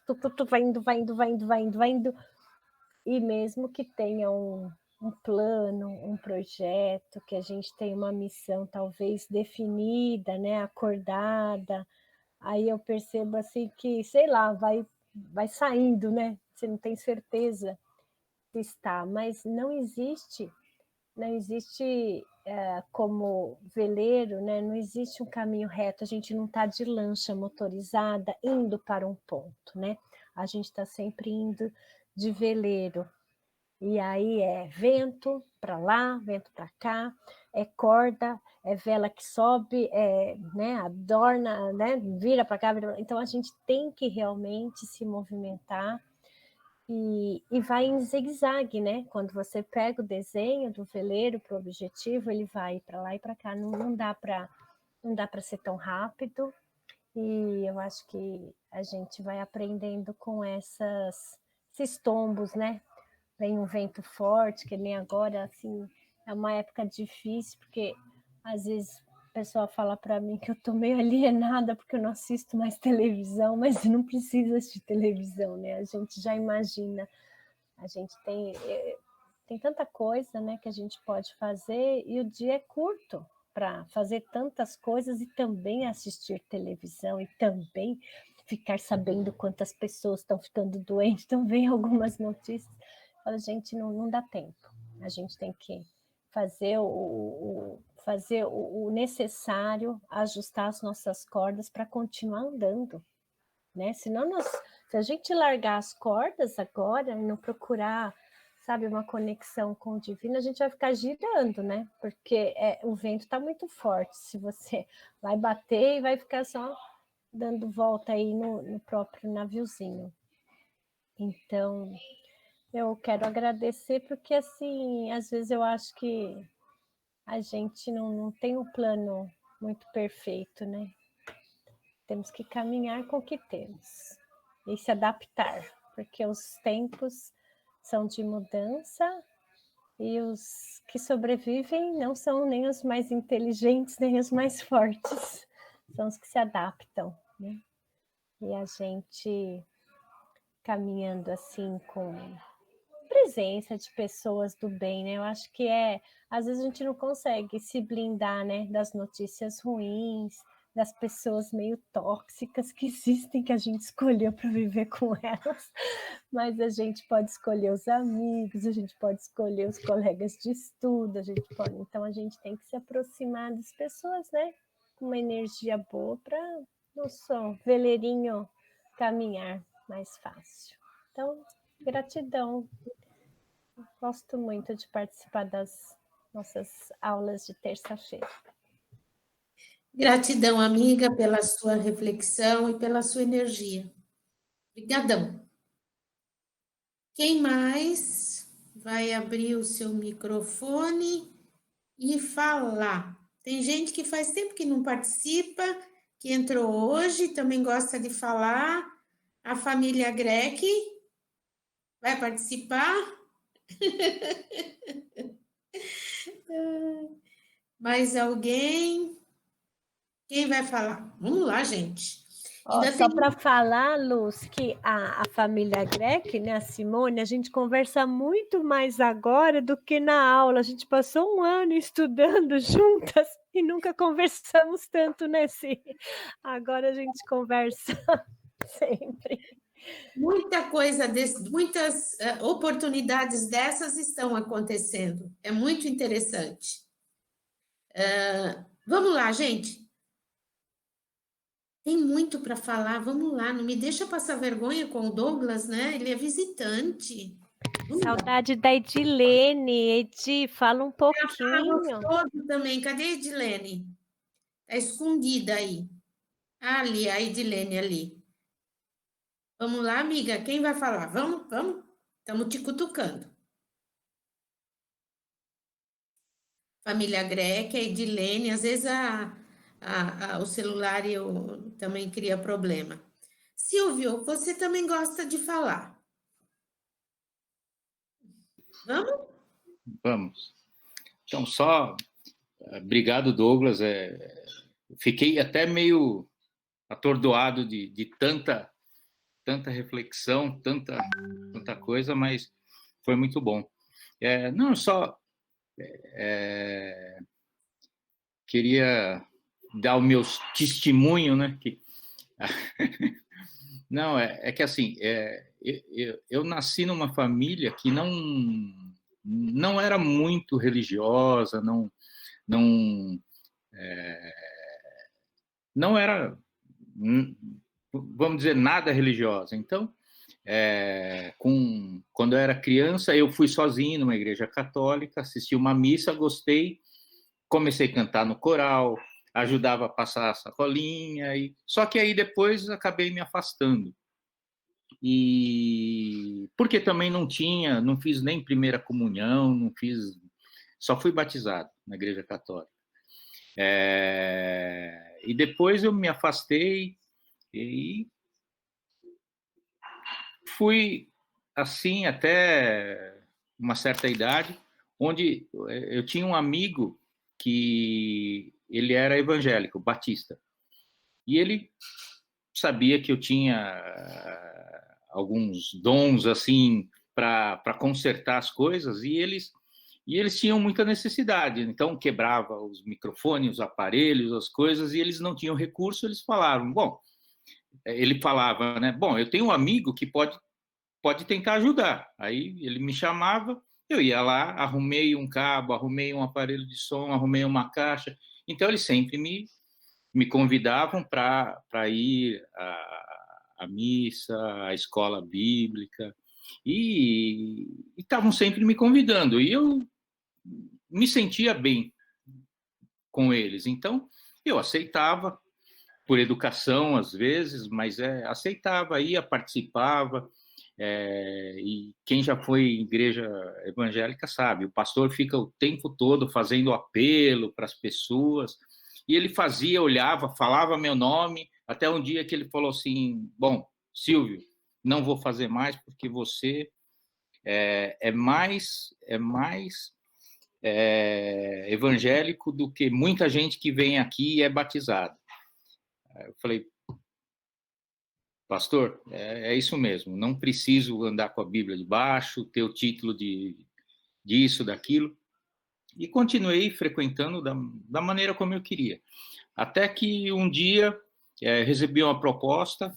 Vai indo, vai indo, vai indo, vai indo, vai indo. E mesmo que tenha um plano, um projeto, que a gente tem uma missão talvez definida, né, acordada, aí eu percebo assim que, sei lá, vai saindo, né? Você não tem certeza se está, mas não existe como veleiro, né? Não existe um caminho reto, a gente não está de lancha motorizada indo para um ponto, né? A gente está sempre indo de veleiro. E aí é vento para lá, vento para cá, é corda, é vela que sobe, né, adorna, né, vira para cá, vira pra... Então a gente tem que realmente se movimentar e vai em zigue-zague, né? Quando você pega o desenho do veleiro para o objetivo, ele vai para lá e para cá. Não dá para ser tão rápido. E eu acho que a gente vai aprendendo com esses tombos, né? Vem um vento forte, que nem agora, assim, é uma época difícil, porque às vezes o pessoal fala para mim que eu estou meio alienada porque eu não assisto mais televisão, mas não precisa assistir televisão, né? A gente já imagina, a gente tem tanta coisa, né, que a gente pode fazer e o dia é curto para fazer tantas coisas e também assistir televisão e também ficar sabendo quantas pessoas estão ficando doentes, também algumas notícias. Fala, gente, não dá tempo. A gente tem que fazer o necessário, ajustar as nossas cordas para continuar andando, né? Senão, se a gente largar as cordas agora e não procurar, sabe, uma conexão com o divino, a gente vai ficar girando, né? Porque o vento está muito forte. Se você vai bater e vai ficar só dando volta aí no próprio naviozinho. Então, eu quero agradecer porque, assim, às vezes eu acho que a gente não tem um plano muito perfeito, né? Temos que caminhar com o que temos e se adaptar, porque os tempos são de mudança e os que sobrevivem não são nem os mais inteligentes, nem os mais fortes, são os que se adaptam, né? E a gente caminhando assim com presença de pessoas do bem, né? Eu acho que às vezes a gente não consegue se blindar, né, das notícias ruins, das pessoas meio tóxicas que existem, que a gente escolheu para viver com elas, mas a gente pode escolher os amigos, a gente pode escolher os colegas de estudo, então a gente tem que se aproximar das pessoas, né, com uma energia boa para nosso veleirinho caminhar mais fácil. Então, gratidão. Gosto muito de participar das nossas aulas de terça-feira. Gratidão, amiga, pela sua reflexão e pela sua energia. Obrigadão. Quem mais vai abrir o seu microfone e falar? Tem gente que faz tempo que não participa, que entrou hoje, também gosta de falar. A família Greck vai participar? Mais alguém? Quem vai falar? Vamos lá, gente. Só para falar, Luz, que a família Greck, né, a Simone, a gente conversa muito mais agora do que na aula. A gente passou um ano estudando juntas e nunca conversamos tanto, né, Sim? Agora a gente conversa sempre. Muitas oportunidades dessas estão acontecendo. É muito interessante. Vamos lá, gente. Tem muito para falar. Vamos lá. Não me deixa passar vergonha com o Douglas, né? Ele é visitante. Saudade da Edilene. Edi, fala um pouquinho. Todo também. Cadê a Edilene? Está escondida aí. Ali, a Edilene ali. Vamos lá, amiga. Quem vai falar? Vamos, vamos. Estamos te cutucando. família Greca, a Edilene, às vezes o celular eu também cria problema. Silvio, você também gosta de falar. Vamos? Vamos. Então, só... Obrigado, Douglas. Fiquei até meio atordoado de tanta reflexão, tanta coisa, mas foi muito bom. Não, só queria dar o meu testemunho, né? Não, que assim, eu nasci numa família que não era muito religiosa, não era, vamos dizer, nada religiosa. Então, quando eu era criança, eu fui sozinho numa igreja católica, assisti uma missa, gostei, comecei a cantar no coral, ajudava a passar a sacolinha, só que aí depois acabei me afastando. E porque também não fiz nem primeira comunhão, só fui batizado na igreja católica. E depois eu me afastei e fui assim até uma certa idade, onde eu tinha um amigo que ele era evangélico, batista, e ele sabia que eu tinha alguns dons assim para consertar as coisas, e eles tinham muita necessidade, então quebrava os microfones, os aparelhos, as coisas, e eles não tinham recurso, eles falavam, ele falava, né, eu tenho um amigo que pode tentar ajudar. Aí ele me chamava, eu ia lá, arrumei um cabo, arrumei um aparelho de som, arrumei uma caixa. Então eles sempre me convidavam para ir à missa, à escola bíblica, e estavam sempre me convidando, e eu me sentia bem com eles. Então eu aceitava, por educação às vezes, mas aceitava, ia, participava. E quem já foi em igreja evangélica sabe, o pastor fica o tempo todo fazendo apelo para as pessoas, e ele fazia, olhava, falava meu nome, até um dia que ele falou assim, Silvio, não vou fazer mais porque você é mais evangélico do que muita gente que vem aqui e é batizado. Eu falei, pastor, é isso mesmo, não preciso andar com a Bíblia debaixo, ter o título disso, daquilo, e continuei frequentando da maneira como eu queria. Até que um dia recebi uma proposta,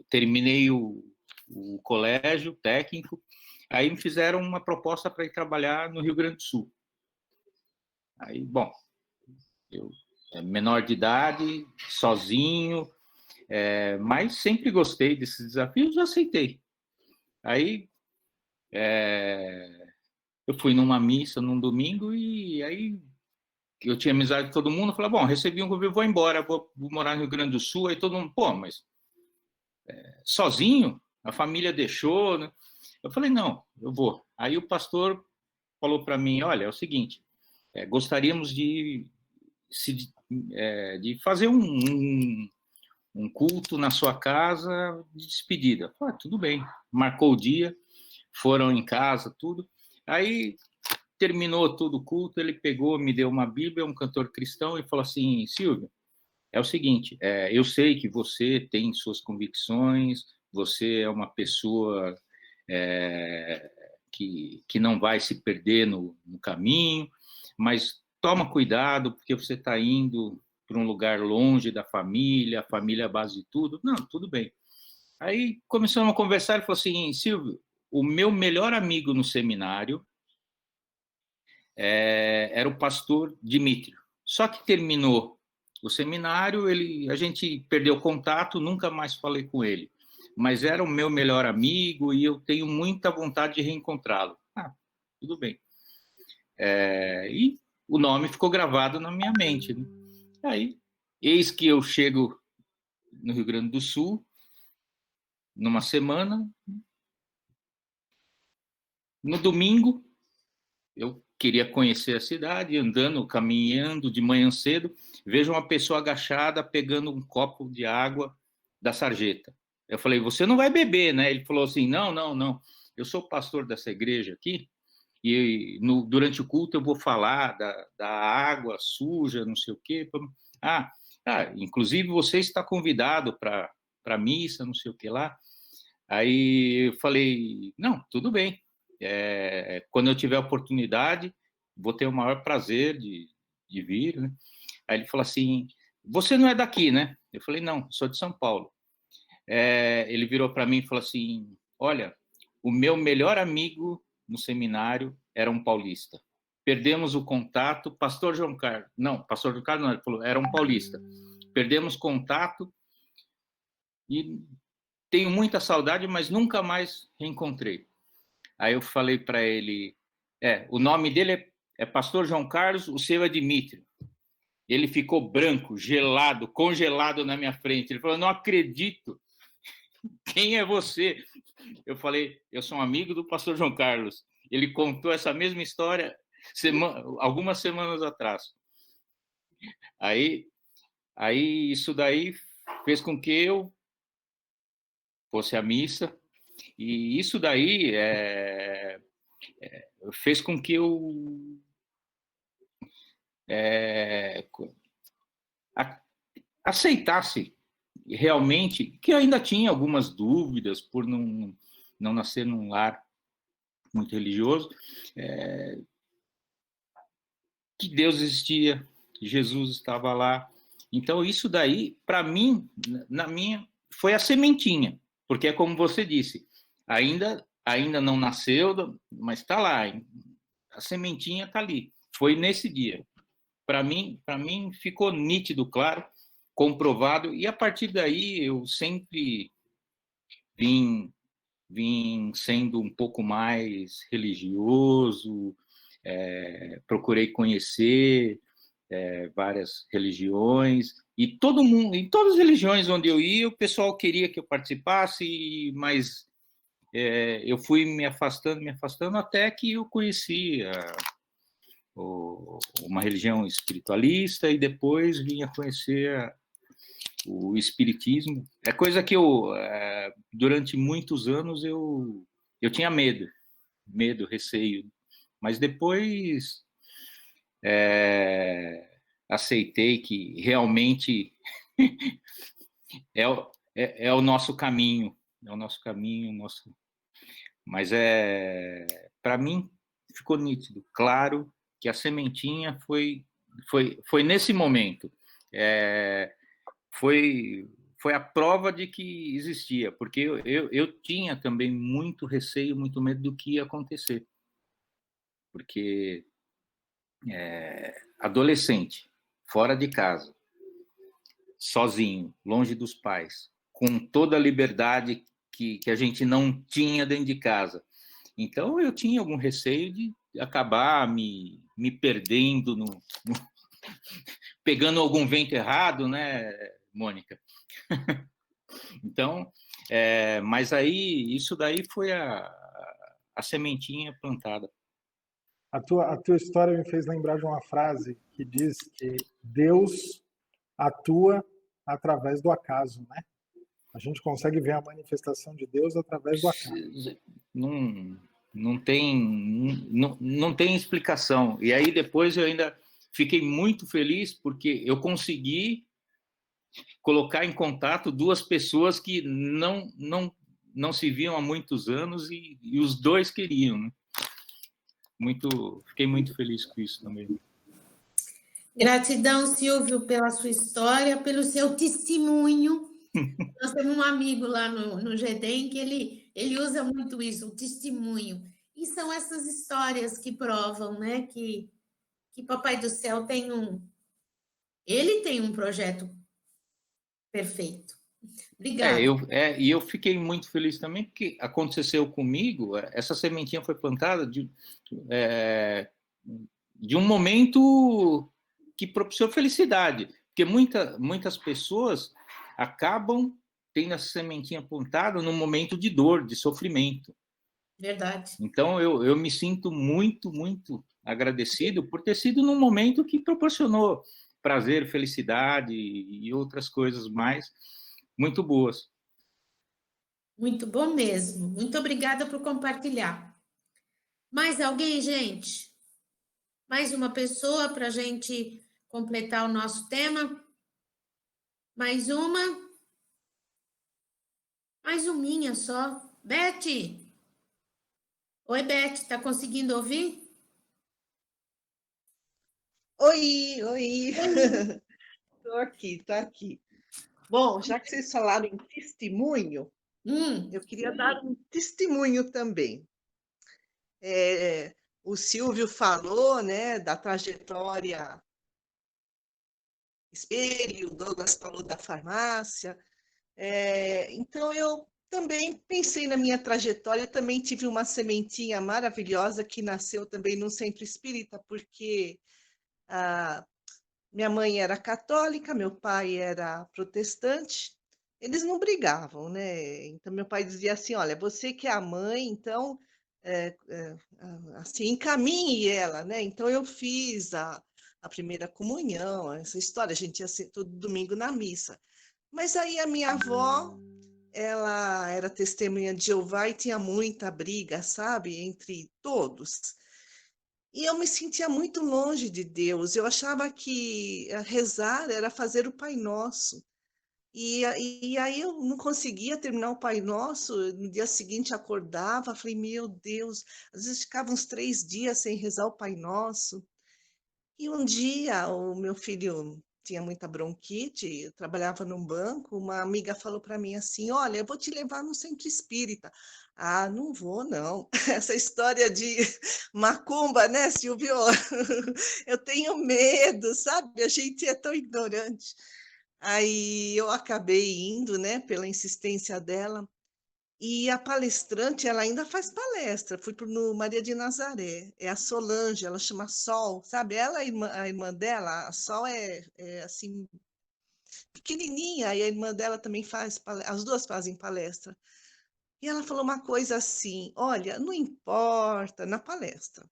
terminei o colégio técnico, aí me fizeram uma proposta para ir trabalhar no Rio Grande do Sul. Aí, eu menor de idade, sozinho, mas sempre gostei desses desafios, aceitei. Aí eu fui numa missa num domingo e aí eu tinha amizade com todo mundo, eu falei, recebi um convite, vou embora, vou morar no Rio Grande do Sul, aí todo mundo, mas sozinho? A família deixou, né? Eu falei, não, eu vou. Aí o pastor falou para mim, olha, é o seguinte, gostaríamos de fazer um culto na sua casa de despedida. Tudo bem. Marcou o dia, foram em casa, tudo. Aí terminou todo o culto, ele pegou, me deu uma Bíblia, um cantor cristão, e falou assim, Silvio, é o seguinte, eu sei que você tem suas convicções, você é uma pessoa que não vai se perder no caminho, mas toma cuidado, porque você está indo para um lugar longe da família, a família é a base de tudo. Não, tudo bem. Aí começamos a conversar, ele falou assim, Silvio, o meu melhor amigo no seminário era o pastor Dimítrio. Só que terminou o seminário, a gente perdeu contato, nunca mais falei com ele. Mas era o meu melhor amigo e eu tenho muita vontade de reencontrá-lo. Tudo bem. E o nome ficou gravado na minha mente, né? Aí, eis que eu chego no Rio Grande do Sul, numa semana, no domingo, eu queria conhecer a cidade, andando, caminhando de manhã cedo, vejo uma pessoa agachada pegando um copo de água da sarjeta. Eu falei, você não vai beber, né? Ele falou assim, não, eu sou pastor dessa igreja aqui, e durante o culto eu vou falar da água suja, não sei o quê. Inclusive você está convidado para a missa, não sei o que lá. Aí eu falei, não, tudo bem. Quando eu tiver a oportunidade, vou ter o maior prazer de vir, né? Aí ele falou assim, você não é daqui, né? Eu falei, não, sou de São Paulo. Ele virou para mim e falou assim, olha, o meu melhor amigo no seminário era um paulista. Perdemos o contato, pastor João Carlos não, ele falou, era um paulista. Perdemos contato e tenho muita saudade, mas nunca mais reencontrei. Aí eu falei para ele, o nome dele é pastor João Carlos, o seu é Dimitri. Ele ficou branco, gelado, congelado na minha frente. Ele falou, não acredito. Quem é você? Eu falei, eu sou um amigo do pastor João Carlos. Ele contou essa mesma história algumas semanas atrás. Aí isso daí fez com que eu fosse à missa, e isso daí fez com que eu aceitasse realmente, que eu ainda tinha algumas dúvidas por não nascer num lar muito religioso, que Deus existia, que Jesus estava lá. Então, isso daí, para mim, foi a sementinha, porque é como você disse, ainda não nasceu, mas está lá, a sementinha está ali. Foi nesse dia. Para mim ficou nítido, claro, comprovado, e a partir daí eu sempre vim sendo um pouco mais religioso, procurei conhecer várias religiões, e todo mundo, em todas as religiões onde eu ia, o pessoal queria que eu participasse, mas eu fui me afastando, até que eu conheci uma religião espiritualista, e depois vim a conhecer o espiritismo. É coisa que eu, durante muitos anos, eu tinha medo, receio, mas depois aceitei que realmente é o nosso caminho, mas para mim ficou nítido, claro, que a sementinha foi nesse momento, foi a prova de que existia, porque eu tinha também muito receio, muito medo do que ia acontecer, porque adolescente, fora de casa, sozinho, longe dos pais, com toda a liberdade que a gente não tinha dentro de casa. Então, eu tinha algum receio de acabar me perdendo, pegando algum vento errado, né, Mônica? Então, mas aí, isso daí foi a sementinha plantada. A tua história me fez lembrar de uma frase que diz que Deus atua através do acaso, né? A gente consegue ver a manifestação de Deus através do acaso. Não tem explicação. E aí depois eu ainda fiquei muito feliz porque eu consegui colocar em contato duas pessoas que não se viam há muitos anos, e os dois queriam, né? Fiquei muito feliz com isso também. Gratidão, Silvio, pela sua história, pelo seu testemunho. Nós temos um amigo lá no GEDEM que ele usa muito isso, o testemunho. E são essas histórias que provam, né, que Papai do Céu ele tem um projeto perfeito. Obrigada. E eu fiquei muito feliz também, porque aconteceu comigo, essa sementinha foi plantada de um momento que propiciou felicidade, porque muitas pessoas acabam tendo essa sementinha plantada num momento de dor, de sofrimento. Verdade. Então, eu me sinto muito, muito agradecido por ter sido num momento que proporcionou prazer, felicidade e outras coisas mais muito boas. Muito bom mesmo. Muito obrigada por compartilhar. Mais alguém, gente? Mais uma pessoa para a gente completar o nosso tema? Mais uma? Mais uminha só. Beth? Oi, Beth, tá conseguindo ouvir? Oi. Tô aqui. Bom, já que vocês falaram em testemunho, eu queria dar um testemunho também. O Silvio falou, né, da trajetória espelho, o Douglas falou da farmácia. Então, eu também pensei na minha trajetória, também tive uma sementinha maravilhosa que nasceu também no centro espírita, porque minha mãe era católica, meu pai era protestante, eles não brigavam, né? Então, meu pai dizia assim, olha, você que é a mãe, então, assim, encaminhe ela, né? Então, eu fiz a primeira comunhão, essa história, a gente ia todo domingo na missa. Mas aí a minha avó, ela era testemunha de Jeová e tinha muita briga, sabe, entre todos. E eu me sentia muito longe de Deus. Eu achava que rezar era fazer o Pai Nosso. E aí eu não conseguia terminar o Pai Nosso. No dia seguinte acordava, falei, meu Deus, às vezes ficava uns 3 dias sem rezar o Pai Nosso. E um dia o meu filho tinha muita bronquite, eu trabalhava num banco, uma amiga falou para mim assim, olha, eu vou te levar no centro espírita. Ah, não vou, não. Essa história de macumba, né, Silvio? Eu tenho medo, sabe? A gente é tão ignorante. Aí eu acabei indo, né, pela insistência dela. E a palestrante, ela ainda faz palestra. Fui no Maria de Nazaré. É a Solange, ela chama Sol, sabe? Ela, a irmã dela, a Sol é assim, pequenininha, e a irmã dela também faz palestra. As duas fazem palestra. E ela falou uma coisa assim: olha, não importa na palestra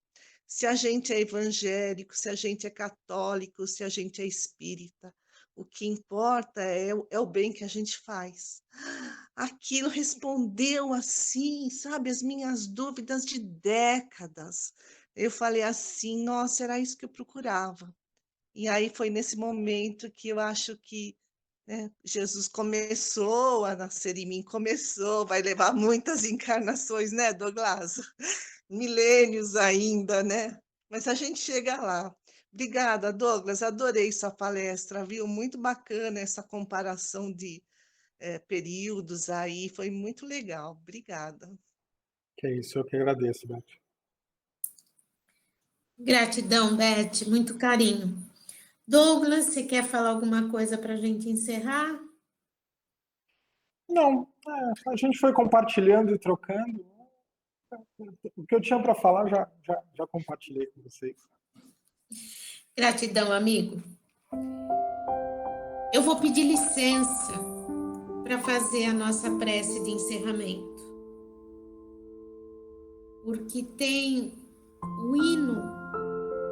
se a gente é evangélico, se a gente é católico, se a gente é espírita. O que importa é o bem que a gente faz. Aquilo respondeu assim, sabe, as minhas dúvidas de décadas. Eu falei assim, nossa, era isso que eu procurava. E aí foi nesse momento que eu acho que, né, Jesus começou a nascer em mim, vai levar muitas encarnações, né, Douglas? Milênios ainda, né? Mas a gente chega lá. Obrigada, Douglas, adorei sua palestra, viu? Muito bacana essa comparação de períodos aí, foi muito legal. Obrigada. Que é isso, eu que agradeço, Beth. Gratidão, Beth, muito carinho. Douglas, você quer falar alguma coisa para a gente encerrar? Não, a gente foi compartilhando e trocando. O que eu tinha para falar já compartilhei com vocês. Gratidão, amigo. Eu vou pedir licença para fazer a nossa prece de encerramento. Porque tem o hino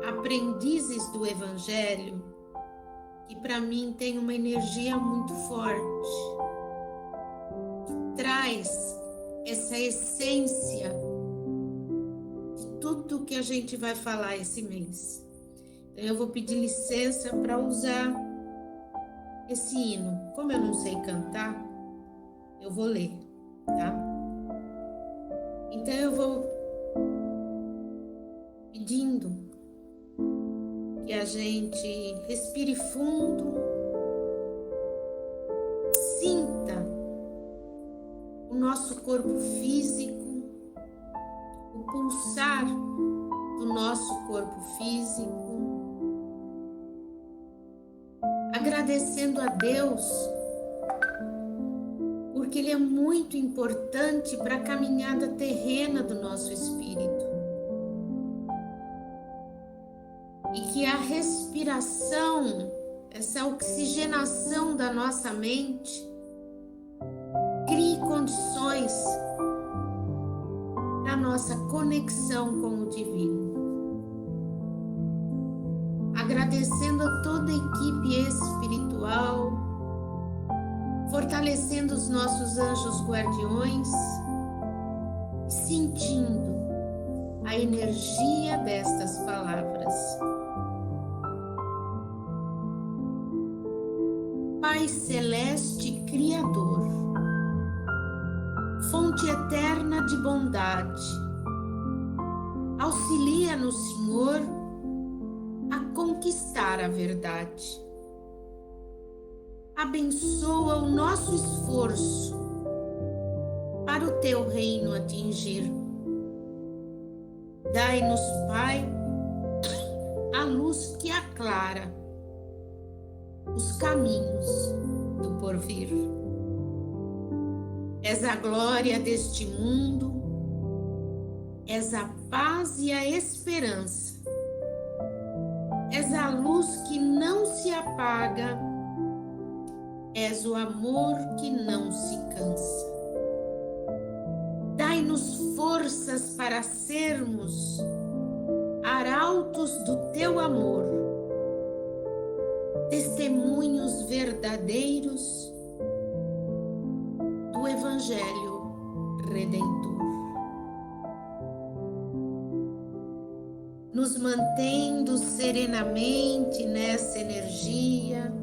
Aprendizes do Evangelho, que para mim tem uma energia muito forte, que traz essa essência de tudo que a gente vai falar esse mês. Então eu vou pedir licença para usar esse hino. Como eu não sei cantar, eu vou ler, tá? Então eu vou pedindo que a gente respire fundo, sinta o nosso corpo físico, o pulsar do nosso corpo físico, agradecendo a Deus, porque Ele é muito importante para a caminhada terrena do nosso espírito. E que a respiração, essa oxigenação da nossa mente, crie condições para a nossa conexão com o divino. agradecendo a toda a equipe espiritual, fortalecendo os nossos anjos guardiões, sentindo a energia destas palavras. Pai Celeste Criador, fonte eterna de bondade, auxilia-nos, Senhor, a conquistar a verdade. Abençoa o nosso esforço para o teu reino atingir. Dai-nos, Pai, a luz que aclara os caminhos do porvir. És a glória deste mundo, és a paz e a esperança, és a luz que não se apaga, és o amor que não se cansa. Dai-nos forças para sermos arautos do teu amor, testemunhos verdadeiros do Evangelho Redentor. Nos mantendo serenamente nessa energia,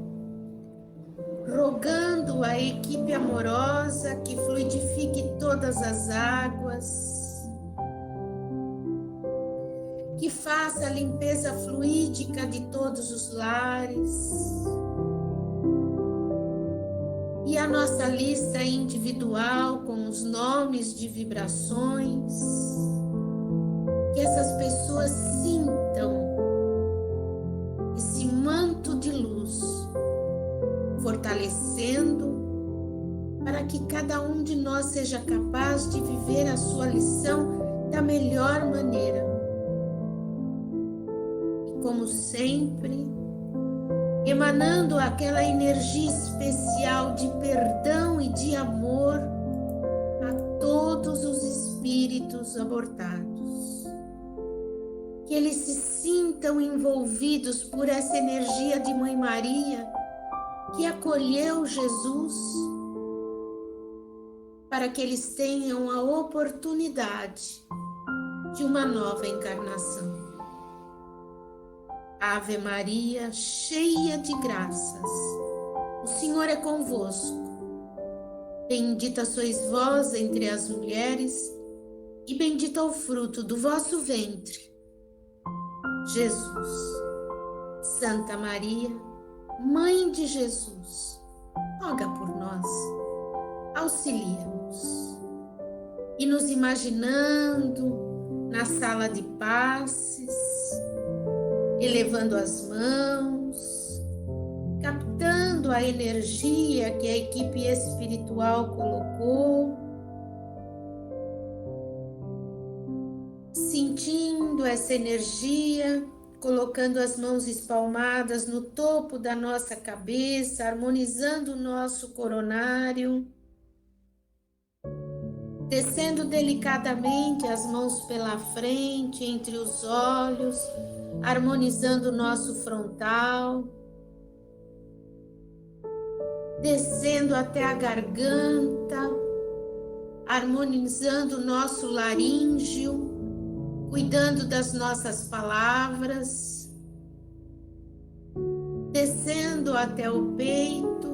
rogando a equipe amorosa que fluidifique todas as águas, que faça a limpeza fluídica de todos os lares, e a nossa lista individual com os nomes de vibrações, que essas pessoas sintam esse manto de luz, fortalecendo para que cada um de nós seja capaz de viver a sua lição da melhor maneira. E como sempre, emanando aquela energia especial de perdão e de amor a todos os espíritos abortados. Que eles se sintam envolvidos por essa energia de Mãe Maria, que acolheu Jesus, para que eles tenham a oportunidade de uma nova encarnação. Ave Maria, cheia de graças, o Senhor é convosco. Bendita sois vós entre as mulheres, e bendito é o fruto do vosso ventre, Jesus. Santa Maria, Mãe de Jesus, roga por nós, auxilia-nos. E nos imaginando na sala de passes, elevando as mãos, captando a energia que a equipe espiritual colocou, sentindo essa energia, colocando as mãos espalmadas no topo da nossa cabeça, harmonizando o nosso coronário, descendo delicadamente as mãos pela frente, entre os olhos, harmonizando o nosso frontal, descendo até a garganta, harmonizando o nosso laríngeo, cuidando das nossas palavras, descendo até o peito,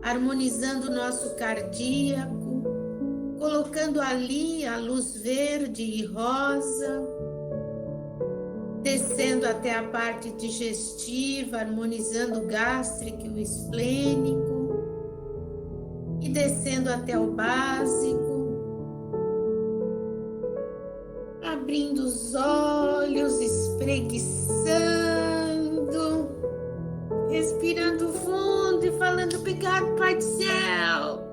harmonizando o nosso cardíaco, colocando ali a luz verde e rosa, descendo até a parte digestiva, harmonizando o gástrico e o esplênico, e descendo até o básico, abrindo os olhos, espreguiçando, respirando fundo e falando obrigado, Pai do Céu.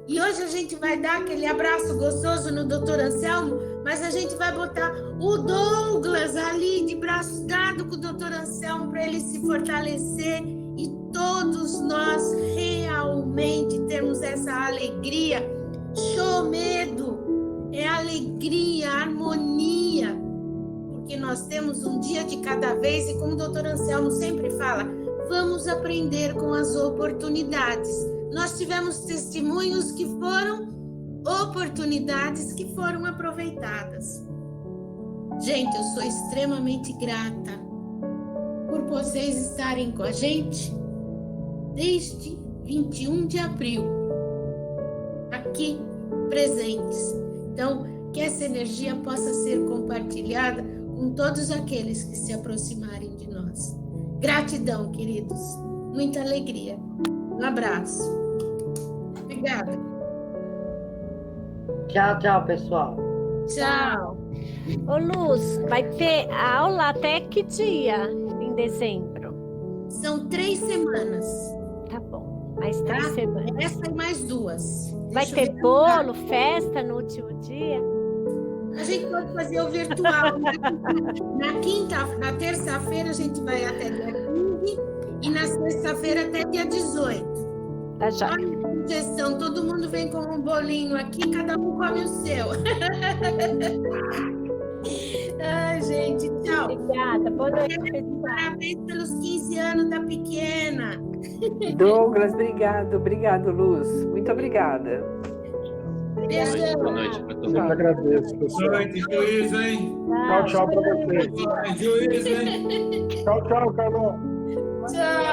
E hoje a gente vai dar aquele abraço gostoso no Dr. Anselmo, mas a gente vai botar o Douglas ali de braços dados com o Dr. Anselmo para ele se fortalecer e todos nós realmente termos essa alegria. Show medo, é alegria, harmonia, porque nós temos um dia de cada vez e como o doutor Anselmo sempre fala, vamos aprender com as oportunidades. Nós tivemos testemunhos que foram oportunidades que foram aproveitadas. Gente, eu sou extremamente grata por vocês estarem com a gente desde 21 de abril, aqui presentes. Então, que essa energia possa ser compartilhada com todos aqueles que se aproximarem de nós. Gratidão, queridos. Muita alegria. Um abraço. Obrigada. Tchau, tchau, pessoal. Tchau. Ô Luz, vai ter aula até que dia em dezembro? São 3 semanas. Tá bom, mais 3 semanas. Essa e mais 2. Vai ter bolo, festa no último dia? A gente pode fazer o virtual. Na terça-feira a gente vai até dia 15 e na sexta-feira até dia 18. Tá já. Olha a sugestão, todo mundo vem com um bolinho aqui, cada um come o seu. Ai, gente, tchau. Obrigada, boa noite, pessoal. Parabéns pelos 15 anos da pequena. Douglas, obrigado, Luz. Muito obrigada. Beijão. Boa noite para todo Eu mundo. que agradeço, pessoal. Boa noite, juízo, hein? Tchau, tchau para vocês. Juízo, hein? Tchau, tchau, Carlão. Tchau.